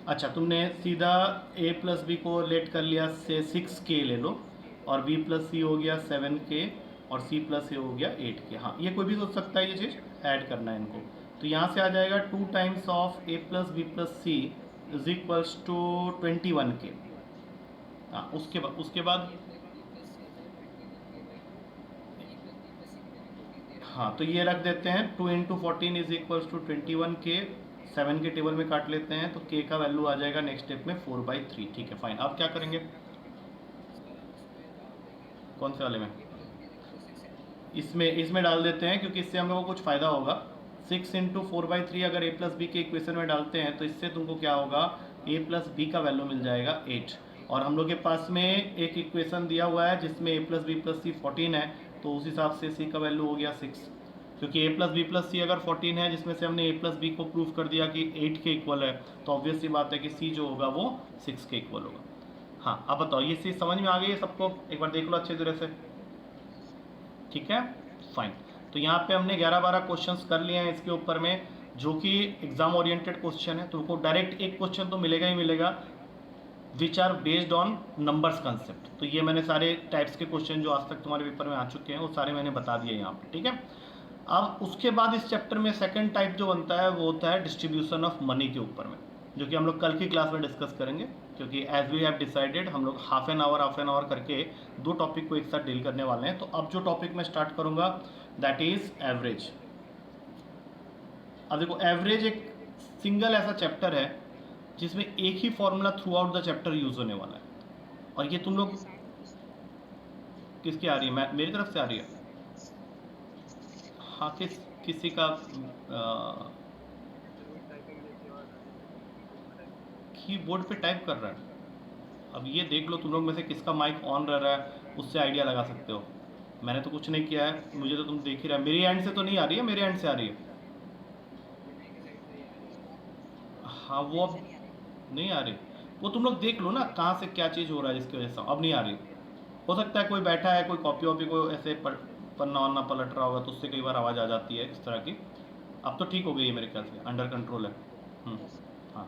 अच्छा, तुमने सीधा a प्लस बी को लेट कर लिया से 6k ले लो, और b प्लस सी हो गया 7k, और c प्लस ए हो गया 8k। हाँ, ये कोई भी सोच सकता है ये चीज़, ऐड करना है इनको। तो यहाँ से आ जाएगा 2 times of a plus B plus C is equals to 21k। हाँ, उसके बाद हाँ, तो ये रख देते हैं 2 into 14 is equals to 21k। 7 के टेबल में काट लेते हैं तो k का वैल्यू आ जाएगा नेक्स्ट स्टेप में 4/3। ठीक है, फाइन। अब क्या करेंगे, कौन से वाले में, इसमें डाल देते हैं, क्योंकि इससे हम लोगों को कुछ फ़ायदा होगा। 6 इंटू 4/3 अगर a प्लस बी के इक्वेशन में डालते हैं तो इससे तुमको क्या होगा, a प्लस बी का वैल्यू मिल जाएगा 8। और हम लोग के पास में एक इक्वेशन दिया हुआ है जिसमें a प्लस बी प्लस सी 14 है, तो उस हिसाब से c का वैल्यू हो गया 6। क्योंकि a प्लस बी प्लस सी अगर 14 है, जिसमें से हमने a प्लस बी को प्रूव कर दिया कि 8 के इक्वल है, तो ऑब्वियस सी बात है कि c जो होगा वो 6 के इक्वल होगा। हाँ, अब बताओ ये चीज़ समझ में आ गई है सबको, एक बार देख लो अच्छे तरह से। ठीक है, फाइन। तो यहाँ पे हमने 11-12 क्वेश्चंस कर लिए हैं इसके ऊपर में, जो कि एग्जाम ओरिएंटेड क्वेश्चन है। तुमको डायरेक्ट एक क्वेश्चन तो मिलेगा ही मिलेगा which are based on numbers concept. तो ये मैंने सारे टाइप्स के क्वेश्चन जो आज तक तुम्हारे पेपर में आ चुके हैं वो सारे मैंने बता दिए यहाँ पे। ठीक है, अब उसके बाद इस चैप्टर में सेकंड टाइप जो बनता है वो होता है डिस्ट्रीब्यूशन ऑफ मनी के ऊपर में, जो कि हम लोग कल की क्लास में डिस्कस करेंगे। क्योंकि एज वी हैव डिसाइडेड हम लोग हाफ एन आवर करके दो टॉपिक को एक साथ डील करने वाले हैं। तो अब जो टॉपिक मैं स्टार्ट करूंगा दैट इज एवरेज। अब देखो एवरेज एक सिंगल ऐसा चैप्टर है जिसमें एक ही formula throughout the chapter use होने वाला है। और ये तुम लोग किसकी आ रही है? मैं मेरी तरफ से आ रही है? हाँ, किसी का कीबोर्ड पे टाइप कर रहा है। अब ये देख लो तुम लोग में से किसका माइक ऑन रह रहा है, उससे आइडिया लगा सकते हो। मैंने तो कुछ नहीं किया है, मुझे तो तुम देख ही रहा है। मेरी एंड से तो नहीं आ रही है, मेरे एंड से आ रही है। हाँ वो अब नहीं आ रही, वो तुम लोग देख लो ना कहाँ से क्या चीज़ हो रहा है जिसकी वजह से अब नहीं आ रही। हो सकता है कोई बैठा है, कोई कॉपी वॉपी को ऐसे पन्ना वन्ना पलट रहा होगा, तो उससे कई बार आवाज़ आ जाती है इस तरह की। अब तो ठीक हो गई है मेरे ख्याल से, अंडर कंट्रोल है। हाँ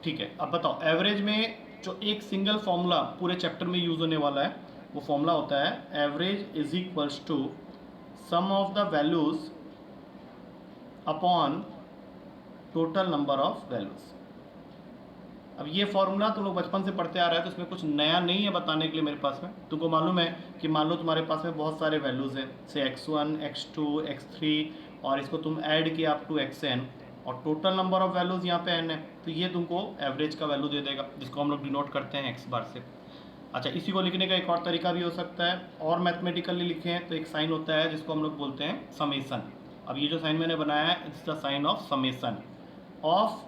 ठीक है। अब बताओ एवरेज में जो एक सिंगल फॉर्मूला पूरे चैप्टर में यूज होने वाला है वो फॉर्मूला होता है average is equals to sum of the values upon total number of values. अब ये फॉर्मूला तुम लोग बचपन से पढ़ते आ रहा है, तो इसमें कुछ नया नहीं है बताने के लिए मेरे पास में। तुमको मालूम है कि मान लो तुम्हारे पास में बहुत सारे वैल्यूज़ हैं, से x1, x2, x3, और इसको तुम ऐड किया अप टू xn, और टोटल नंबर ऑफ वैल्यूज़ यहाँ पे n है, तो ये तुमको एवरेज का वैल्यू दे देगा, जिसको हम लोग डिनोट करते हैं x बार से। अच्छा, इसी को लिखने का एक और तरीका भी हो सकता है, और मैथमेटिकली लिखें तो एक साइन होता है जिसको हम लोग बोलते हैं समेसन। अब ये जो साइन मैंने बनाया है it's the sign of summation of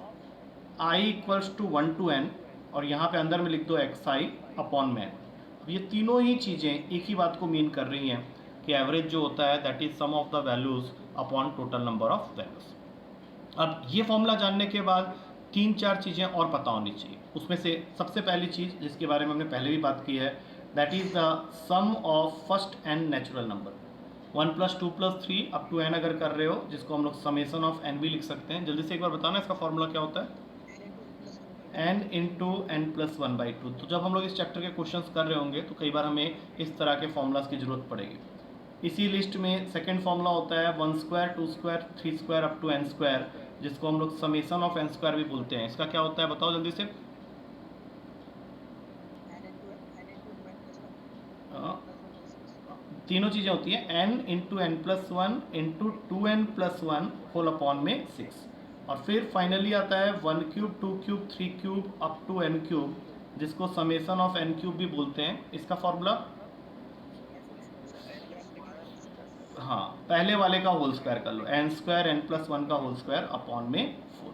i equals to 1 to n, और यहाँ पे अंदर में लिख दो xi अपॉन में n। ये तीनों ही चीज़ें एक ही बात को मीन कर रही हैं कि एवरेज जो होता है that is sum of the values upon total number of values. अब ये फॉर्मूला जानने के बाद 3-4 चीज़ें और पता होनी चाहिए। उसमें से सबसे पहली चीज़ जिसके बारे में हमने पहले भी बात की है that is the sum of first n natural number. 1 + 2 + 3 up to n अगर कर रहे हो, जिसको हम लोग समेसन ऑफ n भी लिख सकते हैं। जल्दी से एक बार बताना इसका फॉर्मूला क्या होता है? n into n + 1/2। तो जब हम लोग इस चैप्टर के क्वेश्चंस कर रहे होंगे तो कई बार हमें इस तरह के फॉर्मूलाज की जरूरत पड़ेगी। इसी लिस्ट में सेकंड फॉर्मूला होता है 1² 2² 3² अप टू n², जिसको हम लोग समेसन ऑफ n² भी बोलते हैं। इसका क्या होता है बताओ जल्दी से? तीनों चीज़ें होती हैं n into n + 1 into 2n + 1 whole upon में 6, और फिर फाइनली आता है 1³ 2³ 3³ अप टू n³, जिसको समेसन ऑफ n³ भी बोलते हैं। इसका फॉर्मूला हाँ पहले वाले का होल स्क्वायर कर लो, n² n + 1 का होल स्क्वायर अपॉन में 4।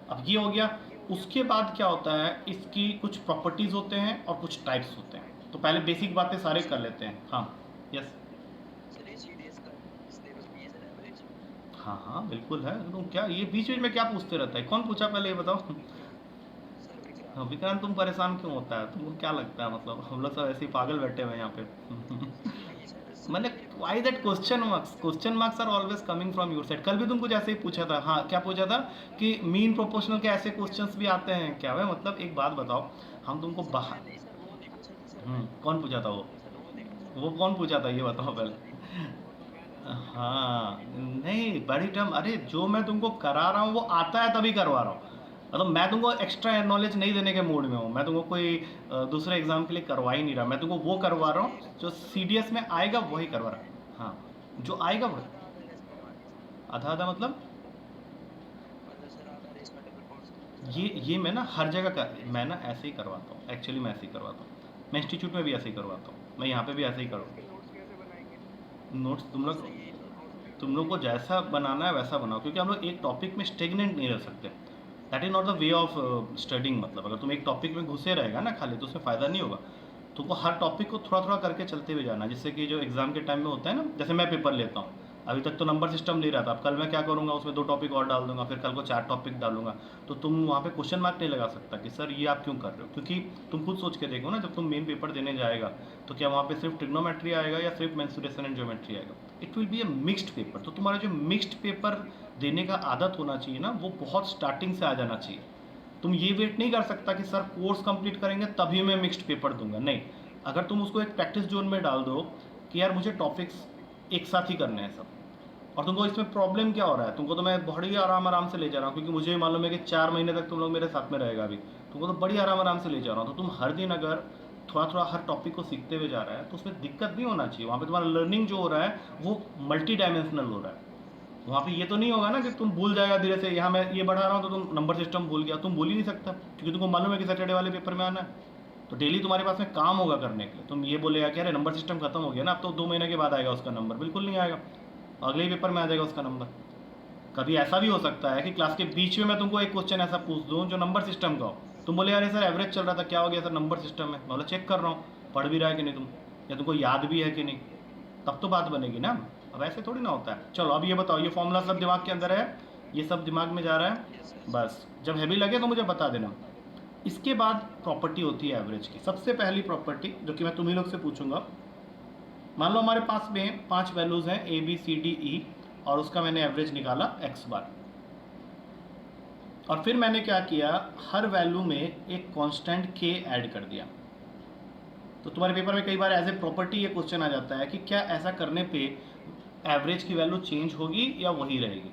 अब ये हो गया। उसके बाद क्या होता है, इसकी कुछ प्रॉपर्टीज़ होते हैं और कुछ टाइप्स होते हैं। तो पहले बेसिक बातें सारे कर लेते हैं। हाँ यस, हाँ हाँ बिल्कुल है। तो क्या ये बीच बीच में क्या पूछते रहता है? कौन पूछा पहले ये बताओ? हाँ विक्रांत, तुम परेशान क्यों होता है? तुमको क्या लगता है मतलब हम लोग सब ऐसे ही पागल बैठे हुए हैं यहाँ पे? मैंने why that question marks are always coming from your side. कल भी तुम कुछ ऐसे ही पूछा था। हाँ क्या पूछा था कि मीन प्रोपोर्शनल के ऐसे क्वेश्चंस भी आते हैं क्या? भाई मतलब एक बात बताओ, हम तुमको बाहर कौन पूछा था? वो कौन पूछा था ये बताओ पहले। हाँ नहीं बड़ी टर्म, अरे जो मैं तुमको करा रहा हूँ वो आता है तभी करवा रहा हूँ। मतलब मैं तुमको एक्स्ट्रा नॉलेज नहीं देने के मूड में हूँ, मैं तुमको कोई दूसरे एग्जाम के लिए करवा ही नहीं रहा। मैं तुमको वो करवा रहा हूँ जो CDS में आएगा वही करवा रहा हूँ। हाँ जो आएगा वो आधा आधा मतलब ये मैं ना हर जगह मैं ना ऐसे ही करवाता हूँ। एक्चुअली मैं ऐसे ही करवाता हूँ, मैं इंस्टीट्यूट में भी ऐसे ही करवाता हूँ, मैं यहाँ पे भी ऐसे ही करवाता हूँ। नोट्स तुम लोग को जैसा बनाना है वैसा बनाओ, क्योंकि हम लोग एक टॉपिक में स्टेगनेंट नहीं रह सकते। That is not the way of studying. मतलब अगर तुम एक टॉपिक में घुसे रहेगा ना खाली, तो उसमें फ़ायदा नहीं होगा। तुमको हर टॉपिक को थोड़ा थोड़ा करके चलते हुए जाना, जिससे कि जो एग्ज़ाम के टाइम में होता है ना, जैसे मैं पेपर लेता हूँ, अभी तक तो नंबर सिस्टम ले रहा था। अब कल मैं क्या करूँगा, उसमें 2 टॉपिक और डाल दूंगा, फिर कल को 4 टॉपिक डालूंगा। तो तुम वहाँ पे क्वेश्चन मार्क नहीं लगा सकता कि सर ये आप क्यों कर रहे हो, क्योंकि तुम खुद सोच के देखो ना, जब तुम मेन पेपर देने जाएगा तो क्या वहाँ पे सिर्फ ट्रिग्नोमेट्री आएगा या सिर्फ मेंसुरेशन एंड ज्योमेट्री आएगा? It will be A mixed paper. तो तुम्हारा जो मिक्स्ड पेपर देने का आदत होना चाहिए ना, वो बहुत स्टार्टिंग से आ जाना चाहिए। तुम ये वेट नहीं कर सकता कि सर कोर्स कंप्लीट करेंगे तभी मैं मिक्स्ड पेपर दूंगा, नहीं। अगर तुम उसको एक प्रैक्टिस जोन में डाल दो कि यार मुझे टॉपिक्स एक साथ ही करने हैं सब, और तुमको इसमें प्रॉब्लम क्या हो रहा है, तुमको तो मैं बड़ी आराम से ले जा रहा हूँ, क्योंकि मुझे मालूम है कि 4 महीने तक तुम लोग मेरे साथ में रहेगा अभी, तुमको तो बड़ी आराम से ले जा रहा हूँ। तो तुम हर दिन अगर थोड़ा थोड़ा हर टॉपिक को सीखते हुए जा रहा है तो उसमें दिक्कत नहीं होना चाहिए। वहाँ पे तुम्हारा लर्निंग जो हो रहा है वो मल्टी डायमेंशनल हो रहा है। वहाँ पे ये तो नहीं होगा ना कि तुम भूल जाएगा धीरे से, यहाँ मैं ये बढ़ा रहा हूँ तो तुम नंबर सिस्टम भूल गया, तुम भूल ही नहीं सकता क्योंकि तुमको मालूम है कि सैटरडे वाले पेपर में आना है। तो डेली तुम्हारे पास में काम होगा करने के लिए। तुम ये बोलेगा कि अरे नंबर सिस्टम खत्म हो गया ना, अब तो 2 महीने के बाद आएगा उसका नंबर, बिल्कुल नहीं आएगा, अगले ही पेपर में आ जाएगा उसका नंबर। कभी ऐसा भी हो सकता है कि क्लास के बीच में मैं तुमको एक क्वेश्चन ऐसा पूछ दूँ जो नंबर सिस्टम का हो, तुम बोले यार सर एवरेज चल रहा था, क्या हो गया सर नंबर सिस्टम में, मैं बोला चेक कर रहा हूँ पढ़ भी रहा है कि नहीं तुम, या तुमको याद भी है कि नहीं, तब तो बात बनेगी ना। अब ऐसे थोड़ी ना होता है। चलो अब ये बताओ, ये फॉर्मूला सब दिमाग के अंदर है, ये सब दिमाग में जा रहा है, बस जब हैवी लगे तो मुझे बता देना। इसके बाद प्रॉपर्टी होती है एवरेज की। सबसे पहली प्रॉपर्टी जो कि मैं तुम्ही लोग से पूछूंगा, मान लो हमारे पास में 5 वैल्यूज़ हैं ए बी सी डी ई, और उसका मैंने एवरेज निकाला एक्स बार, और फिर मैंने क्या किया, हर वैल्यू में एक कांस्टेंट के ऐड कर दिया। तो तुम्हारे पेपर में कई बार एज ए प्रॉपर्टी ये क्वेश्चन आ जाता है कि क्या ऐसा करने पे एवरेज की वैल्यू चेंज होगी या वही रहेगी।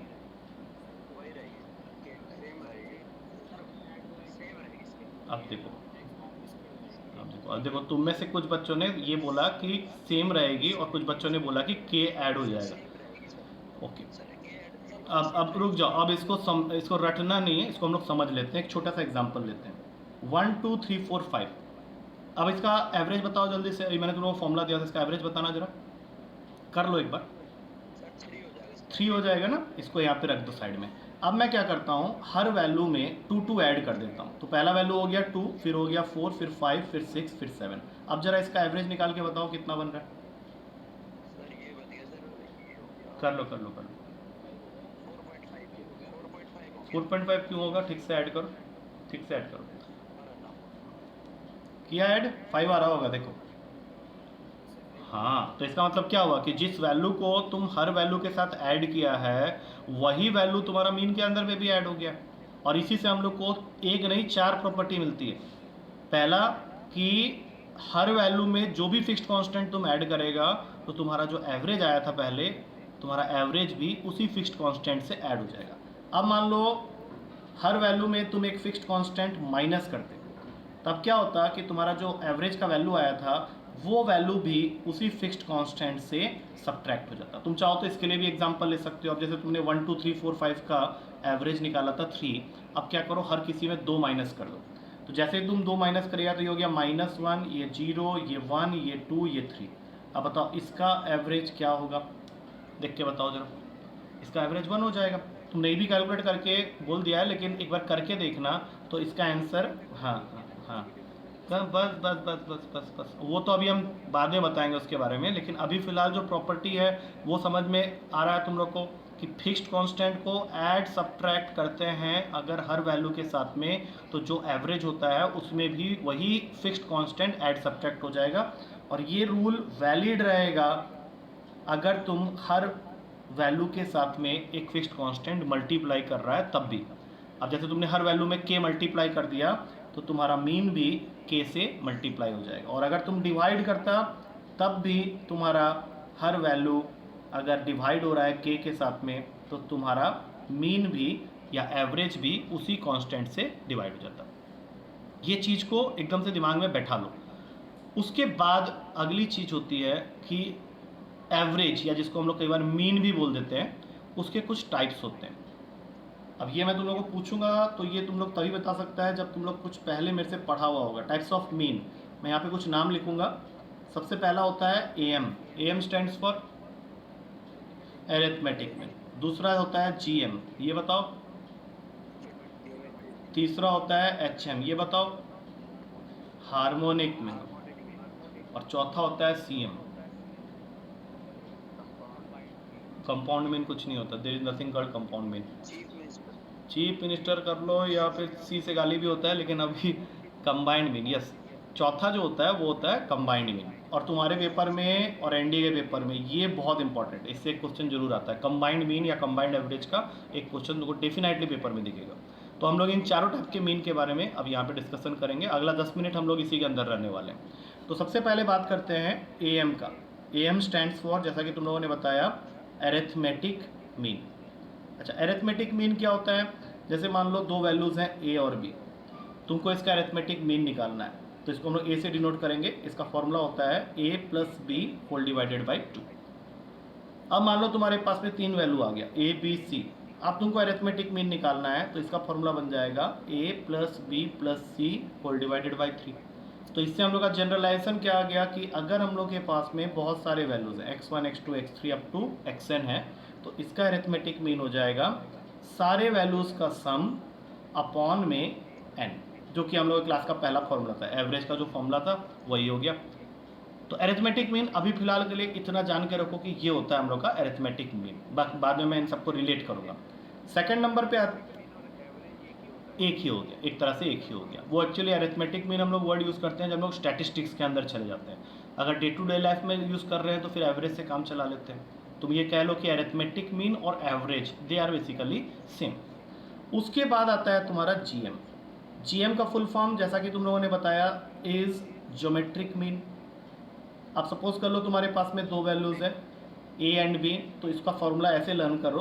अब देखो तुम में से कुछ बच्चों ने ये बोला कि सेम रहेगी और कुछ बच्चों ने बोला कि के ऐड हो जाएगा। ओके, अब रुक जाओ, अब इसको रटना नहीं है, इसको हम लोग समझ लेते हैं। एक छोटा सा एग्जांपल लेते हैं, 1 2 3 4 5। अब इसका एवरेज बताओ जल्दी से, मैंने तुमको फॉर्मूला दिया था, इसका एवरेज बताना जरा, कर लो एक बार। 3 हो जाएगा ना, इसको यहाँ पे रख दो साइड में। अब मैं क्या करता हूँ, हर वैल्यू में 2 2 ऐड कर देता हूँ। तो पहला वैल्यू हो गया 2, फिर हो गया 4, फिर 5, फिर 6, फिर 7। अब जरा इसका एवरेज निकाल के बताओ कितना बन रहा है। कर लो 4.5 क्यों होगा, ठीक से ऐड करो, ठीक से ऐड करो। किया ऐड, 5 आ रहा होगा देखो। हाँ, तो इसका मतलब क्या हुआ कि जिस वैल्यू को तुम हर वैल्यू के साथ ऐड किया है वही वैल्यू तुम्हारा मीन के अंदर में भी ऐड हो गया। और इसी से हम लोग को एक नहीं 4 प्रॉपर्टी मिलती है। पहला कि हर वैल्यू में जो भी फिक्स्ड कांस्टेंट तुम ऐड करेगा तो तुम्हारा जो एवरेज आया था पहले, तुम्हारा एवरेज भी उसी फिक्स्ड कांस्टेंट से ऐड हो जाएगा। अब मान लो हर वैल्यू में तुम एक फिक्स्ड कांस्टेंट माइनस करते, तब क्या होता कि तुम्हारा जो एवरेज का वैल्यू आया था वो वैल्यू भी उसी फिक्स्ड कांस्टेंट से सब्ट्रैक्ट हो जाता। तुम चाहो तो इसके लिए भी एग्जांपल ले सकते हो। अब जैसे तुमने 1 2 3 4 5 का एवरेज निकाला था 3, अब क्या करो हर किसी में 2 माइनस कर दो। तो जैसे तुम 2 माइनस करेगा तो ये हो गया -1, ये 0, ये 1, ये 2, ये 3। अब बताओ इसका एवरेज क्या होगा, देख के बताओ जरा। इसका एवरेज 1 हो जाएगा। तुमने भी कैलकुलेट करके बोल दिया है, लेकिन एक बार करके देखना तो इसका आंसर, हाँ हाँ बस बस बस बस बस बस वो तो अभी हम बाद में बताएंगे उसके बारे में। लेकिन अभी फ़िलहाल जो प्रॉपर्टी है वो समझ में आ रहा है तुम लोग को कि फिक्स्ड कांस्टेंट को ऐड सब्ट्रैक्ट करते हैं अगर हर वैल्यू के साथ में, तो जो एवरेज होता है उसमें भी वही फिक्स्ड कांस्टेंट ऐड सब्ट्रैक्ट हो जाएगा। और ये रूल वैलिड रहेगा अगर तुम हर वैल्यू के साथ में एक फिक्स्ड कांस्टेंट मल्टीप्लाई कर रहा है तब भी। अब जैसे तुमने हर वैल्यू में के मल्टीप्लाई कर दिया तो तुम्हारा मीन भी के से मल्टीप्लाई हो जाएगा। और अगर तुम डिवाइड करता तब भी तुम्हारा हर वैल्यू अगर डिवाइड हो रहा है के साथ में तो तुम्हारा मीन भी या एवरेज भी उसी कांस्टेंट से डिवाइड हो जाता। ये चीज़ को एकदम से दिमाग में बैठा लो। उसके बाद अगली चीज़ होती है कि एवरेज, या जिसको हम लोग कई बार मीन भी बोल देते हैं, उसके कुछ टाइप्स होते हैं। अब ये मैं तुम लोगों को पूछूंगा तो ये तुम लोग तभी बता सकता है जब तुम लोग कुछ पहले मेरे से पढ़ा हुआ होगा। टाइप्स ऑफ मीन, मैं यहाँ पे कुछ नाम लिखूंगा। सबसे पहला होता है am, am stands for arithmetic mean. दूसरा होता है जीएम, ये बताओ। तीसरा होता है एचएम, ये बताओ हार्मोनिक मीन। और चौथा होता है सीएम, कंपाउंड मीन कुछ नहीं होता, there is nothing called compound mean. Chief minister कर लो या फिर सी से गाली भी होता है, लेकिन अभी कंबाइंड मीन, यस चौथा जो होता है वो होता है कंबाइंड मीन। और तुम्हारे पेपर में और एनडीए के पेपर में ये बहुत इंपॉर्टेंट है, इससे एक क्वेश्चन जरूर आता है। कंबाइंड मीन या कंबाइंड एवरेज का एक क्वेश्चन तुमको डेफिनेटली पेपर में दिखेगा। तो हम लोग इन चारों टाइप के मीन के बारे में अब यहाँ पे डिस्कशन करेंगे। अगला 10 मिनट हम लोग इसी के अंदर रहने वाले हैं। तो सबसे पहले बात करते हैं एएम का। एएम स्टैंड्स फॉर, जैसा कि तुम लोगों ने बताया, एरिथमेटिक मीन। अच्छा, एरिथमेटिक मीन क्या होता है? जैसे मान लो दो वैल्यूज़ हैं ए और बी। तुमको इसका अरिथमेटिक मीन निकालना है, तो इसको हम लोग ए से डिनोट करेंगे। इसका फॉर्मूला होता है A plus B whole divided by 2। अब मान लो तुम्हारे पास में 3 वैल्यू आ गया ए बी सी। अब तुमको अरिथमेटिक मीन निकालना है, तो इसका फॉर्मूला बन जाएगा A plus B plus C whole divided by 3। तो इससे हम लोग का जनरलाइजेशन क्या आ गया कि अगर हम लोग के पास में बहुत सारे वैल्यूज हैं x1 x2 x3 up to xn है, तो इसका अरिथमेटिक मीन हो जाएगा सारे वैल्यूज का सम अपॉन में n, जो कि हम लोग क्लास का पहला फॉर्मूला था, एवरेज का जो फॉर्मूला था वही हो गया। तो अरिथमेटिक मीन अभी फिलहाल के लिए इतना जान के रखो कि ये होता है हम लोग का अरिथमेटिक मीन, बाद में मैं इन सबको रिलेट करूंगा। सेकंड नंबर पे एक ही हो गया, एक तरह से एक ही हो गया। वो एक्चुअली अरिथमेटिक मीन हम लोग वर्ड यूज़ करते हैं जब लोग स्टैटिस्टिक्स के अंदर चले जाते हैं। अगर डे टू डे लाइफ में यूज़ कर रहे हैं तो फिर एवरेज से काम चला लेते हैं। तुम ये कह लो कि अरिथमेटिक मीन और average they are basically same. उसके बाद आता है तुम्हारा जीएम। जीएम का फुल फॉर्म जैसा कि तुम लोगों ने बताया इज ज्योमेट्रिक मीन। अब सपोज कर लो तुम्हारे पास में 2 वैल्यूज़ है ए एंड बी, तो इसका फॉर्मूला ऐसे लर्न करो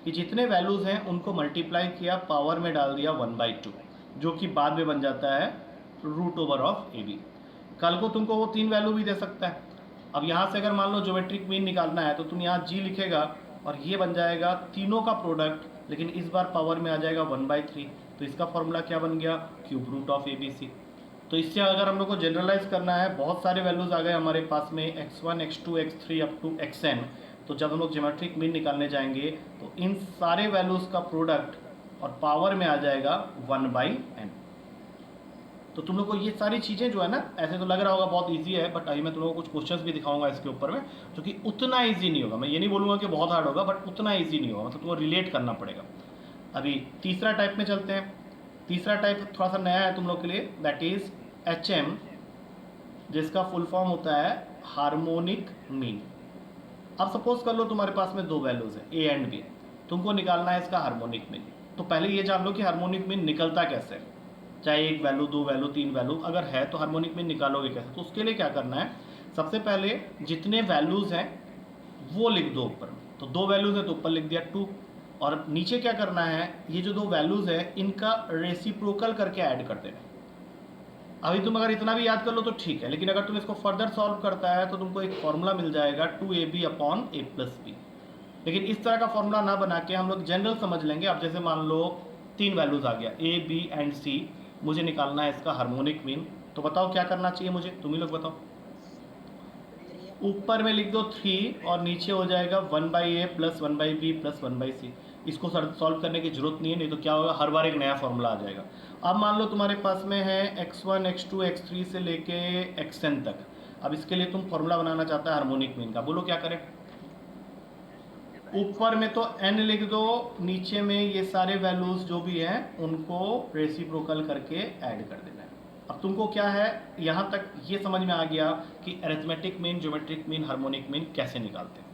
कि जितने वैल्यूज़ हैं उनको मल्टीप्लाई किया, पावर में डाल दिया 1/2, जो कि बाद में बन जाता है root over of A B. कल को तुमको वो 3 वैल्यू भी दे सकता है। अब यहाँ से अगर मान लो ज्योमेट्रिक मीन निकालना है तो तुम यहाँ जी लिखेगा और ये बन जाएगा तीनों का प्रोडक्ट, लेकिन इस बार पावर में आ जाएगा 1/3। तो इसका फॉर्मूला क्या बन गया, cube root of A B C. तो इससे अगर हम लोग को जनरलाइज करना है, बहुत सारे वैल्यूज़ आ गए हमारे पास में x1 x2 x3 up to xn, तो जब हम लोग ज्योमेट्रिक मीन निकालने जाएंगे तो इन सारे वैल्यूज़ का प्रोडक्ट और पावर में आ जाएगा 1/n। तो तुम लोग को ये सारी चीज़ें जो है ना, ऐसे तो लग रहा होगा बहुत इजी है, बट अभी मैं तुम लोगों को कुछ क्वेश्चंस भी दिखाऊंगा इसके ऊपर में, जो कि उतना ईजी नहीं होगा। मैं ये नहीं बोलूँगा कि बहुत हार्ड होगा, बट उतना ईजी नहीं होगा, मतलब तुमको रिलेट करना पड़ेगा। अभी तीसरा टाइप में चलते हैं। तीसरा टाइप थोड़ा सा नया है तुम लोग के लिए, दैट इज HM, जिसका फुल फॉर्म होता है हार्मोनिक मीन। अब सपोज कर लो तुम्हारे पास में 2 वैल्यूज है ए एंड बी, तुमको निकालना है इसका हार्मोनिक मीन। तो पहले ये जान लो कि हार्मोनिक मीन निकलता कैसे है। चाहे 1 वैल्यू 2 वैल्यू 3 वैल्यू अगर है तो हार्मोनिक मीन निकालोगे कैसे। तो उसके लिए क्या करना है, सबसे पहले जितने वैल्यूज हैं वो लिख दो ऊपर। तो 2 वैल्यूज है तो ऊपर लिख दिया 2, और नीचे क्या करना है, ये जो 2 वैल्यूज है इनका रेसिप्रोकल करके ऐड कर देना। अभी तुम अगर इतना भी याद कर लो तो ठीक है, लेकिन अगर तुम इसको फर्दर सॉल्व करता है तो तुमको एक फॉर्मूला मिल जाएगा 2ab upon a plus B. लेकिन इस तरह का फॉर्मूला ना बना के हम लोग जनरल समझ लेंगे। अब जैसे मान लो 3 वैल्यूज आ गया a b एंड c, मुझे निकालना है इसका हार्मोनिक मीन। तो बताओ क्या करना चाहिए मुझे, तुम ही लोग बताओ। ऊपर में लिख दो 3 और नीचे हो जाएगा 1/a plus 1/b plus 1/c। इसको सॉल्व करने की जरूरत नहीं है, नहीं तो क्या होगा, हर बार एक नया फॉर्मूला आ जाएगा। अब मान लो तुम्हारे पास में है x1 x2 x3 से लेके xn तक। अब इसके लिए तुम फॉर्मूला बनाना चाहता है हार्मोनिक मीन का, बोलो क्या करें। ऊपर में तो n लिख दो, नीचे में ये सारे वैल्यूज जो भी हैं उनको रेसिप्रोकल करके ऐड कर देना है। अब तुमको क्या है, यहाँ तक ये समझ में आ गया कि arithmetic mean, geometric mean, harmonic mean कैसे निकालते हैं।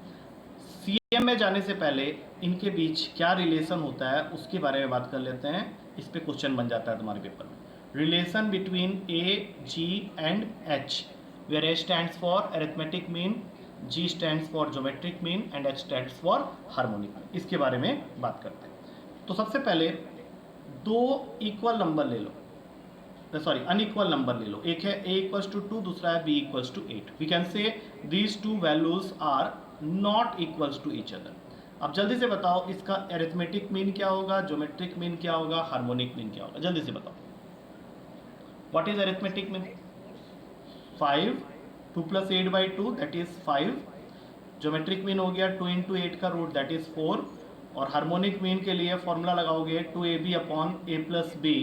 सीएम में जाने से पहले इनके बीच क्या रिलेशन होता है उसके बारे में बात कर लेते हैं। इस पे क्वेश्चन बन जाता है तुम्हारे पेपर में। Relation between A G and H, where A stands for arithmetic mean, G stands for geometric mean and H stands for harmonic mean. इसके बारे में बात करते हैं। तो सबसे पहले 2 इक्वल नंबर ले लो, सॉरी अनइक्वल नंबर ले लो। एक है a इक्वल्स टू 2, दूसरा है b equals to 8। We can say these 2 values are not equals to each other. अब जल्दी से बताओ इसका अरिथमेटिक मीन क्या होगा, ज्योमेट्रिक मीन क्या होगा, हार्मोनिक मीन क्या होगा, जल्दी से बताओ। What is arithmetic mean, 5, 2 + 8/2 that is 5। Geometric mean हो गया 2 × 8 का रूट दैट इज 4। और हार्मोनिक मीन के लिए फॉर्मूला लगाओगे 2ab upon a plus B,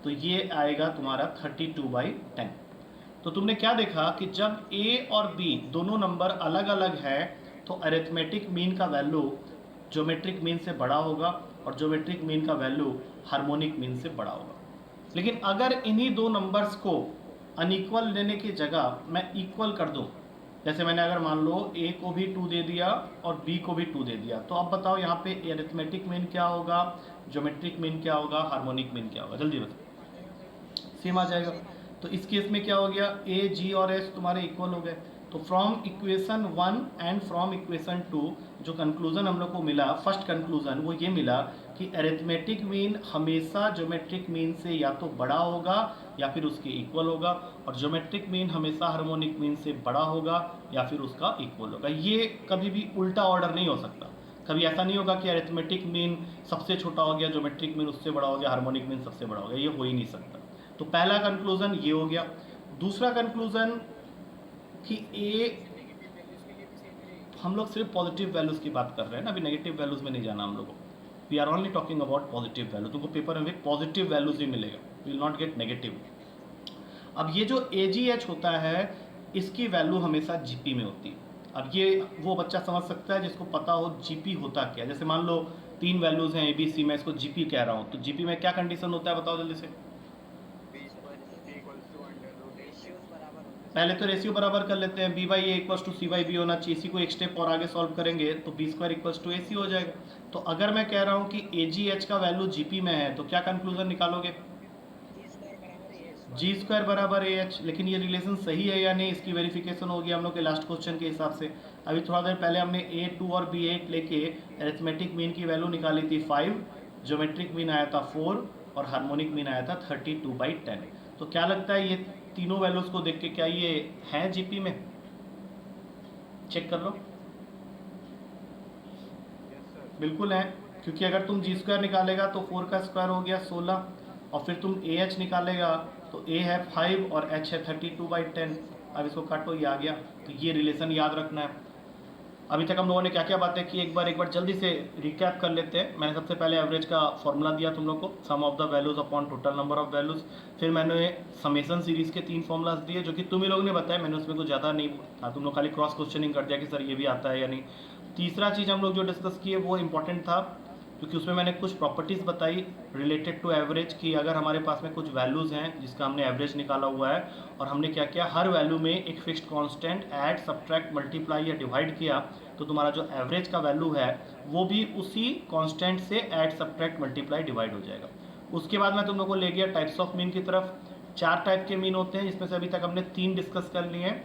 तो ये आएगा तुम्हारा 32/10। तो तुमने क्या देखा कि जब a और b दोनों नंबर अलग अलग है तो अरिथमेटिक मीन का वैल्यू ज्योमेट्रिक मीन से बड़ा होगा और ज्योमेट्रिक मीन का वैल्यू हार्मोनिक मीन से बड़ा होगा। लेकिन अगर इन्हीं 2 नंबर्स को अनइक्वल लेने की जगह मैं इक्वल कर दूं, जैसे मैंने अगर मान लो a को भी 2 दे दिया और b को भी 2 दे दिया, तो अब बताओ यहाँ पे अरिथमेटिक मीन क्या होगा, ज्योमेट्रिक मीन क्या होगा, हार्मोनिक मीन क्या होगा, जल्दी बताओ। सेम आ जाएगा। तो इस केस में क्या हो गया, a g और h तुम्हारे इक्वल हो गए। तो from equation 1 and from equation 2 जो कंक्लूजन हम लोग को मिला, फर्स्ट कंक्लूजन वो ये मिला कि एरिथमेटिक मीन हमेशा ज्योमेट्रिक मीन से या तो बड़ा होगा या फिर उसके इक्वल होगा, और ज्योमेट्रिक मीन हमेशा हार्मोनिक मीन से बड़ा होगा या फिर उसका इक्वल होगा। ये कभी भी उल्टा ऑर्डर नहीं हो सकता। कभी ऐसा नहीं होगा कि अरिथमेटिक मीन सबसे छोटा हो गया, ज्योमेट्रिक मीन उससे बड़ा हो गया, हार्मोनिक मीन सबसे बड़ा हो गया, ये हो ही नहीं सकता। तो पहला कंक्लूजन ये हो गया। दूसरा कंक्लूजन कि ए, हम लोग सिर्फ पॉजिटिव वैल्यूज की बात कर रहे हैं ना, अभी नेगेटिव वैल्यूज में नहीं जाना हम लोग को। We are only talking about positive value. तुमको पेपर में भी पॉजिटिव वैल्यूज ही मिलेगा, विल नॉट गेट नेगेटिव। अब ये जो AGH होता है इसकी वैल्यू हमेशा GP में होती है। अब ये वो बच्चा समझ सकता है जिसको पता हो GP होता क्या। जैसे मान लो 3 वैल्यूज हैं ABC, मैं इसको GP कह रहा हूँ, तो GP में क्या कंडीशन होता है बताओ जल्दी से। पहले तो रेशियो बराबर कर लेते हैं, B/A इक्वल्स टू C/B होना चाहिए। इसी को एक स्टेप और आगे सॉल्व करेंगे तो B² इक्वल्स टू AC हो जाएगा। तो अगर मैं कह रहा हूँ कि AGH का वैल्यू GP में है तो क्या कंक्लूजन निकालोगे, G² बराबर AH। लेकिन ये रिलेशन सही है या नहीं, इसकी वेरिफिकेशन होगी हम लोग के लास्ट क्वेश्चन के हिसाब से। अभी थोड़ा देर पहले हमने A2 और B8 लेके अरिथमेटिक मीन की वैल्यू निकाली थी 5, ज्योमेट्रिक मीन आया था 4 और हार्मोनिक मीन आया था 32/10। तो क्या लगता है ये तीनों वैल्यूज को देख के क्या ये है GP में, चेक कर लो। बिल्कुल है, क्योंकि अगर तुम G² निकालेगा तो 4 का स्क्वायर हो गया 16, और फिर तुम AH निकालेगा तो A है 5 और H है 32/10। अब इसको काटो, ये आ गया। तो ये रिलेशन याद रखना है। अभी तक हम लोगों ने क्या क्या बातें की, एक बार जल्दी से रिकैप कर लेते हैं। मैंने सबसे पहले एवरेज का फॉर्मूला दिया तुम लोग को, sum of the values upon total number of values. फिर मैंने समेशन सीरीज के 3 फॉर्मूलाज दिए जो कि तुम ही लोग ने बताया, मैंने उसमें कुछ ज़्यादा नहीं था, तुम लोग खाली क्रॉस क्वेश्चनिंग कर दिया कि सर ये भी आता है या नहीं। तीसरा चीज़ हम लोग जो डिस्कस किए वो इंपॉर्टेंट था, क्योंकि उसमें मैंने कुछ प्रॉपर्टीज़ बताई रिलेटेड टू एवरेज की। अगर हमारे पास में कुछ वैल्यूज़ हैं जिसका हमने एवरेज निकाला हुआ है, और हमने क्या किया, हर वैल्यू में एक fixed constant add, subtract, multiply या डिवाइड किया, तो तुम्हारा जो एवरेज का वैल्यू है वो भी उसी कांस्टेंट से ऐड, सब्ट्रैक्ट, मल्टीप्लाई, डिवाइड हो जाएगा। उसके बाद मैं तुम लोग को ले गया टाइप्स ऑफ मीन की तरफ। 4 टाइप के मीन होते हैं, जिसमें से अभी तक हमने 3 डिस्कस कर लिए हैं।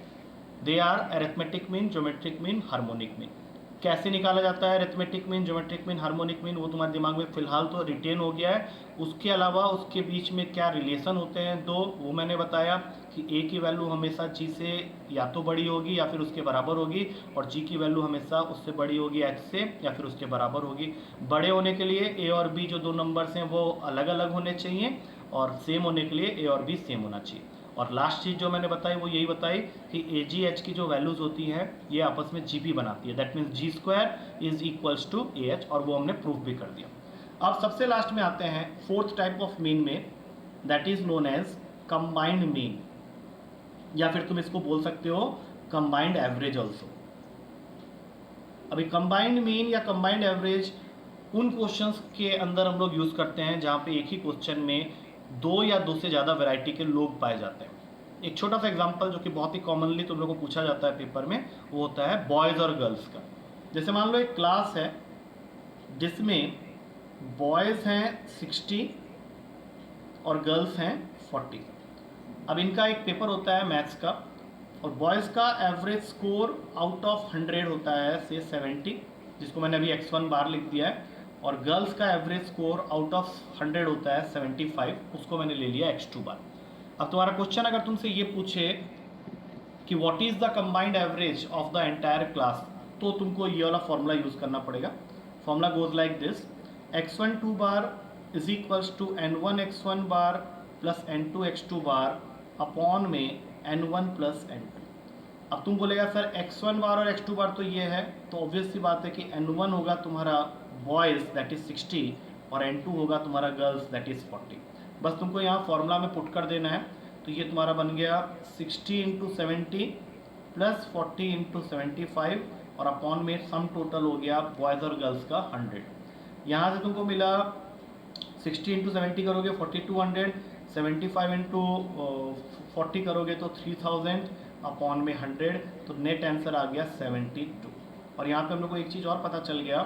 They are arithmetic mean, geometric mean, harmonic mean. कैसे निकाला जाता है arithmetic mean, geometric mean, harmonic mean, वो तुम्हारे दिमाग में फिलहाल तो रिटेन हो गया है। उसके अलावा उसके बीच में क्या रिलेशन होते हैं दो, वो मैंने बताया कि A की वैल्यू हमेशा G से या तो बड़ी होगी या फिर उसके बराबर होगी, और G की वैल्यू हमेशा उससे बड़ी होगी H से या फिर उसके बराबर होगी। बड़े होने के लिए A और B जो 2 नंबर्स हैं वो अलग अलग होने चाहिए, और सेम होने के लिए A और B सेम होना चाहिए। और लास्ट चीज़ जो मैंने बताई वो यही बताई कि AGH की जो वैल्यूज़ होती हैं ये आपस में GP बनाती है, that means G² is equals to AH, और वो हमने प्रूफ भी कर दिया। अब सबसे लास्ट में आते हैं 4th टाइप ऑफ मीन में, that is known as combined mean, या फिर तुम इसको बोल सकते हो कंबाइंड एवरेज ऑल्सो। अभी कंबाइंड मीन या कंबाइंड एवरेज उन क्वेश्चंस के अंदर हम लोग यूज़ करते हैं जहाँ पे एक ही क्वेश्चन में 2 या 2 से ज़्यादा वैरायटी के लोग पाए जाते हैं। एक छोटा सा एग्जांपल जो कि बहुत ही कॉमनली तुम लोगों को पूछा जाता है पेपर में, वो होता है बॉयज़ और गर्ल्स का। जैसे मान लो एक क्लास है जिसमें बॉयज़ हैं 60 और गर्ल्स हैं 40। अब इनका एक पेपर होता है मैथ्स का, और बॉयज़ का एवरेज स्कोर आउट ऑफ 100 होता है से 70, जिसको मैंने अभी x1 बार लिख दिया है, और गर्ल्स का एवरेज स्कोर आउट ऑफ 100 होता है 75, उसको मैंने ले लिया x2 बार। अब तुम्हारा क्वेश्चन अगर तुमसे ये पूछे कि what is the combined average of the entire class, तो तुमको ये वाला फॉर्मूला यूज़ करना पड़ेगा। Formula goes like this, x1 2 bar is equals to n1 x1 bar plus n2 x2 bar upon में n1 प्लस n2। अब तुम बोलेगा सर x1 बार और x2 बार तो ये है, तो ऑब्वियस सी बात है कि n1 होगा तुम्हारा बॉयज़ दैट इज़ 60, और n2 होगा तुम्हारा गर्ल्स दैट इज़ 40। बस तुमको यहाँ फॉर्मूला में पुट कर देना है, तो ये तुम्हारा बन गया 60 × 70 प्लस 40 × 75, और अपॉन में सम टोटल हो गया बॉयज़ और गर्ल्स का 100। यहाँ से तुमको मिला 60 × 70 करोगे 4200, 75 × 40 करोगे तो 3000, अपॉन में 100, तो नेट आंसर आ गया 72। और यहाँ पे हम लोग को एक चीज़ और पता चल गया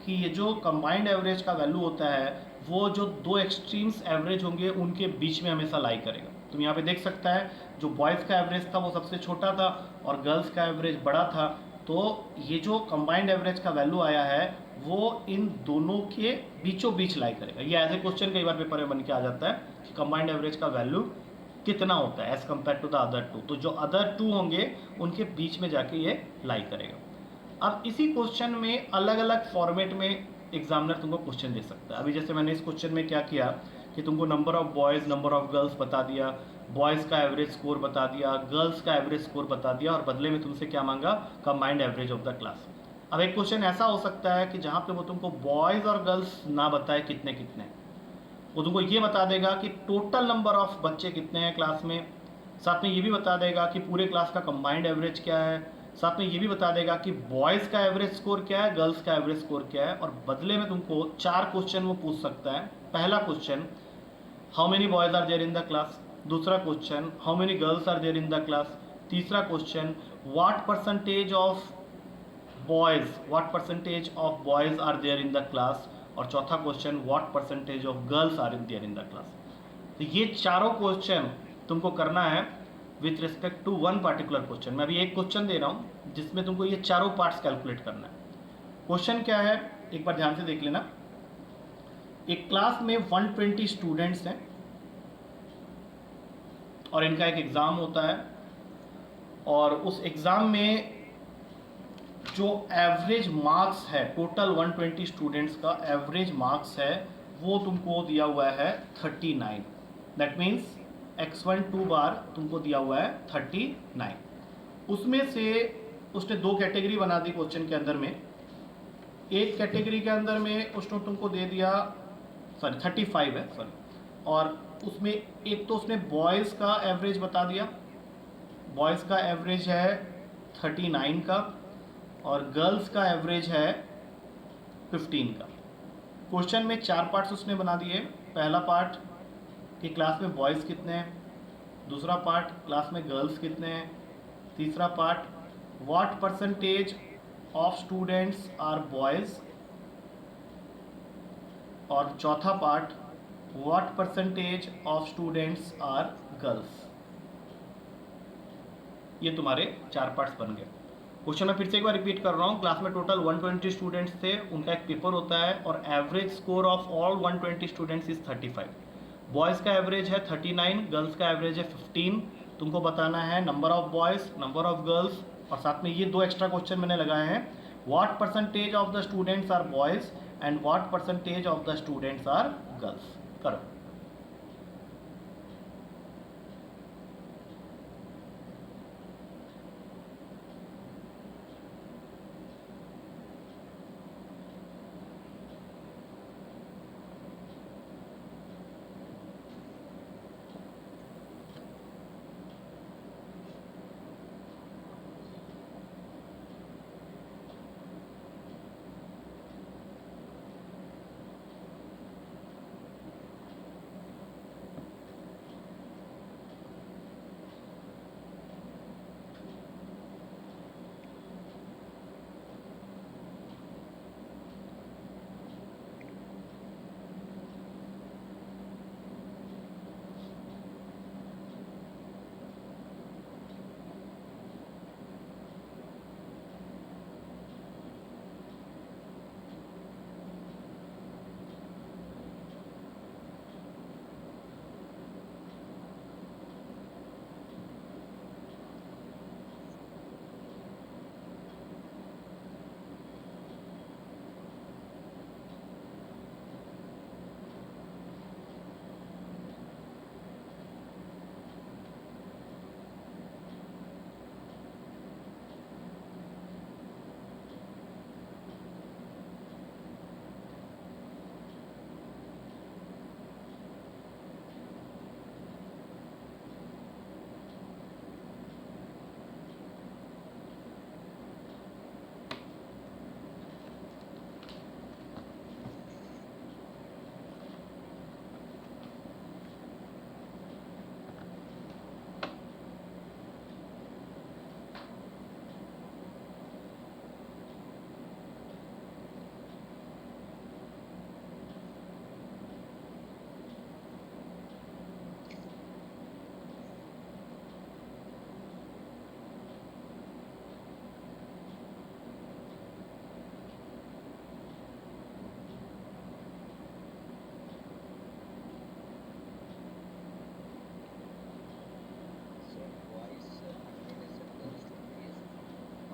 कि ये जो कंबाइंड एवरेज का वैल्यू होता है वो जो 2 एक्सट्रीम्स एवरेज होंगे उनके बीच में हमेशा लाई करेगा। तुम यहाँ पे देख सकता है जो बॉयज़ का एवरेज था वो सबसे छोटा था और गर्ल्स का एवरेज बड़ा था, तो ये जो कंबाइंड एवरेज का वैल्यू आया है वो इन दोनों के बीचों बीच लाई करेगा। ये एज ए क्वेश्चन कई बार पेपर में बन के आ जाता है कि कंबाइंड एवरेज का वैल्यू कितना होता है as compare to the other two. तो जो अदर टू होंगे उनके बीच में जाके ये लाई करेगा। अब इसी क्वेश्चन में अलग अलग फॉर्मेट में एग्जामिनर तुमको क्वेश्चन दे सकता है। अभी जैसे मैंने इस क्वेश्चन में क्या किया कि तुमको number of boys number of girls बता दिया, बॉयज़ का एवरेज स्कोर बता दिया, गर्ल्स का एवरेज स्कोर बता दिया, और बदले में तुमसे क्या मांगा, combined average of the class. अब एक क्वेश्चन ऐसा हो सकता है कि जहाँ पे वो तुमको बॉयज़ और गर्ल्स ना बताए कितने कितने, वो तुमको ये बता देगा कि टोटल नंबर ऑफ बच्चे कितने हैं क्लास में, साथ में ये भी बता देगा कि पूरे क्लास का कंबाइंड एवरेज क्या है, साथ में ये भी बता देगा कि बॉयज़ का एवरेज स्कोर क्या है, गर्ल्स का एवरेज स्कोर क्या है। और बदले में तुमको 4 क्वेश्चन वो पूछ सकता है। पहला question, how many boys are there in the class. दूसरा question, how many girls are there in the class. तीसरा question, what percentage of boys are there in the class. और चौथा question, what percentage of girls are there in the class. तो ये चारों question तुमको करना है with respect to one particular question. मैं अभी एक क्वेश्चन दे रहा हूँ जिसमें तुमको ये चारों पार्ट्स कैलकुलेट करना है। क्वेश्चन क्या है, एक बार ध्यान से देख लेना। एक क्लास में 120 स्टूडेंट्स हैं और इनका एक एग्ज़ाम होता है, और उस एग्ज़ाम में जो एवरेज मार्क्स है, टोटल 120 स्टूडेंट्स का एवरेज मार्क्स है वो तुमको दिया हुआ है 39। दैट मीन्स x1 2 बार तुमको दिया हुआ है 39। उसमें से उसने 2 कैटेगरी बना दी क्वेश्चन के अंदर में। एक कैटेगरी के अंदर में उसने तुमको दे दिया 35 है, और उसमें एक तो उसने बॉयज़ का एवरेज बता दिया, बॉयज़ का एवरेज है 39 का, और गर्ल्स का एवरेज है 15 का। क्वेश्चन में 4 पार्ट्स उसने बना दिए। पहला पार्ट कि क्लास में बॉयज़ कितने हैं, दूसरा पार्ट क्लास में गर्ल्स कितने हैं, तीसरा part what percentage of students are boys, और चौथा part what percentage of students are girls. ये तुम्हारे 4 पार्ट्स बन गए। क्वेश्चन मैं फिर से एक बार रिपीट कर रहा हूँ। क्लास में टोटल 120 स्टूडेंट्स थे, उनका एक पेपर होता है, और average score of all 120 students is 35। Boys का एवरेज है 39, गर्ल्स का एवरेज है 15। तुमको बताना है number of boys, number of girls, और साथ में ये 2 एक्स्ट्रा क्वेश्चन मैंने लगाए हैं, what percentage of the students are boys and what percentage of the students are girls. करो।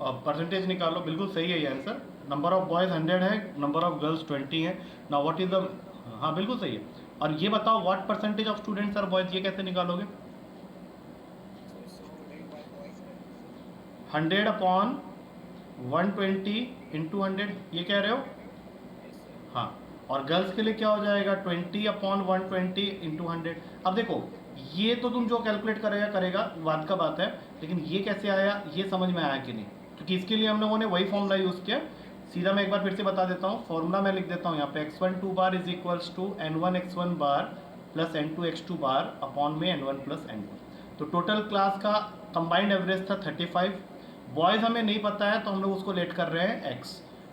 परसेंटेज निकालो, बिल्कुल सही है ये आंसर। नंबर ऑफ बॉयज़ 100 है, नंबर ऑफ गर्ल्स 20 है। नाउ व्हाट इज द, हाँ बिल्कुल सही है। और ये बताओ what percentage of students are boys, ये कैसे निकालोगे? 100 अपॉन 120 इंटू 100, ये कह रहे हो? हाँ, और गर्ल्स के लिए क्या हो जाएगा? 20 अपॉन 120 इंटू 100। अब देखो, ये तो तुम जो कैलकुलेट करेगा करेगा, बाद का बात है, लेकिन ये कैसे आया, ये समझ में आया कि नहीं? क्योंकि इसके लिए हम लोगों ने वही फॉर्मूला यूज़ किया। सीधा मैं एक बार फिर से बता देता हूँ, फॉर्मूला मैं लिख देता हूँ यहाँ पे, x12 bar is equals to n1 x1 bar plus n2 x2 bar upon में n1 प्लस n2। तो टोटल क्लास का कंबाइंड एवरेज था 35। बॉयज़ हमें नहीं पता है तो हम लोग उसको लेट कर रहे हैं x,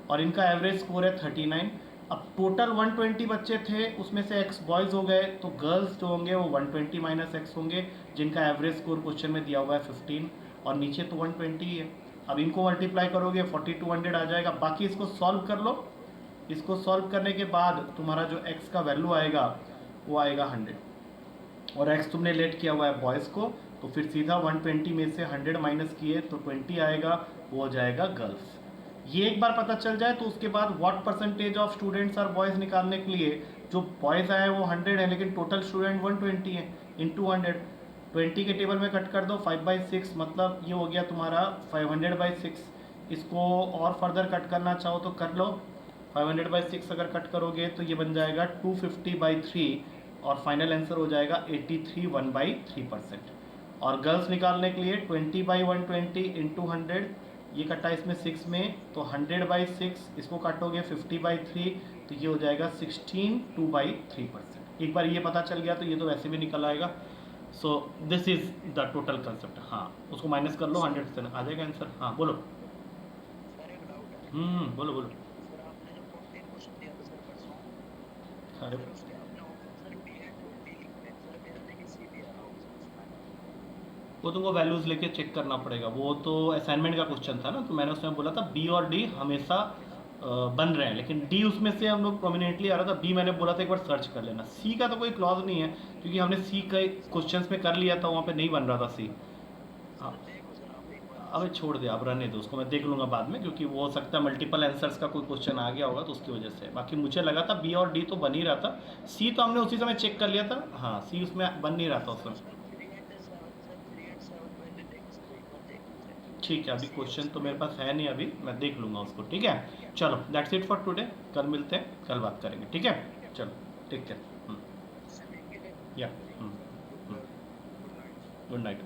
और इनका एवरेज स्कोर है 39। अब टोटल 120 बच्चे थे, उसमें से x बॉयज़ हो गए, तो गर्ल्स जो होंगे वो 120 माइनस x होंगे, जिनका एवरेज स्कोर क्वेश्चन में दिया हुआ है 15, और नीचे तो 120 ही है। अब इनको मल्टीप्लाई करोगे 4200 आ जाएगा। बाकी इसको सॉल्व कर लो। इसको सॉल्व करने के बाद तुम्हारा जो x का वैल्यू आएगा वो आएगा 100, और x तुमने लेट किया हुआ है बॉयज़ को, तो फिर सीधा 120 में से 100 माइनस किए तो 20 आएगा, वो हो जाएगा गर्ल्स। ये एक बार पता चल जाए तो उसके बाद what percentage of students are boys निकालने के लिए, जो बॉयज़ आए वो 100 है लेकिन टोटल स्टूडेंट 120 है, इंटू 100, 20 के टेबल में कट कर दो, 5/6 मतलब ये हो गया तुम्हारा 500/6। इसको और फर्दर कट करना चाहो तो कर लो, 500/6 अगर कट करोगे तो ये बन जाएगा 250/3, और फाइनल आंसर हो जाएगा 83 1/3%। और गर्ल्स निकालने के लिए 20/120 इंटू 100, ये कटा इसमें 6 में, तो 100/6, इसको काटोगे 50/3, तो ये हो जाएगा 16 2/3%। एक बार ये पता चल गया तो ये तो वैसे भी निकल आएगा। So this is the total concept. हाँ, उसको माइनस कर लो, 100 से आ जाएगा आंसर। हाँ बोलो। बोलो बोलो। अरे वो तुमको वैल्यूज़ लेके चेक करना पड़ेगा, वो तो असाइनमेंट का क्वेश्चन था ना, तो मैंने उसमें बोला था बी और डी हमेशा बन रहे हैं, लेकिन डी उसमें से हम लोग प्रोमिनेंटली आ रहा था, बी मैंने बोला था एक बार सर्च कर लेना। सी का तो कोई क्लॉज नहीं है, क्योंकि हमने सी का क्वेश्चंस में कर लिया था, वहाँ पे नहीं बन रहा था सी। हाँ, अबे छोड़ दे, अब रहने दो उसको, मैं देख लूँगा बाद में, क्योंकि वो हो सकता है मल्टीपल आंसर्स का कोई क्वेश्चन आ गया होगा तो उसकी वजह से। बाकी मुझे लगा था बी और डी तो बन ही रहा था, सी तो हमने उसी समय चेक कर लिया था। हाँ, सी उसमें बन नहीं रहा था उसमें। ठीक है, अभी क्वेश्चन तो मेरे पास है नहीं, अभी मैं देख लूँगा उसको। ठीक है, चलो दैट्स इट फॉर टुडे, कल मिलते हैं, कल बात करेंगे। ठीक है, चलो टेक केयर। या गुड नाइट।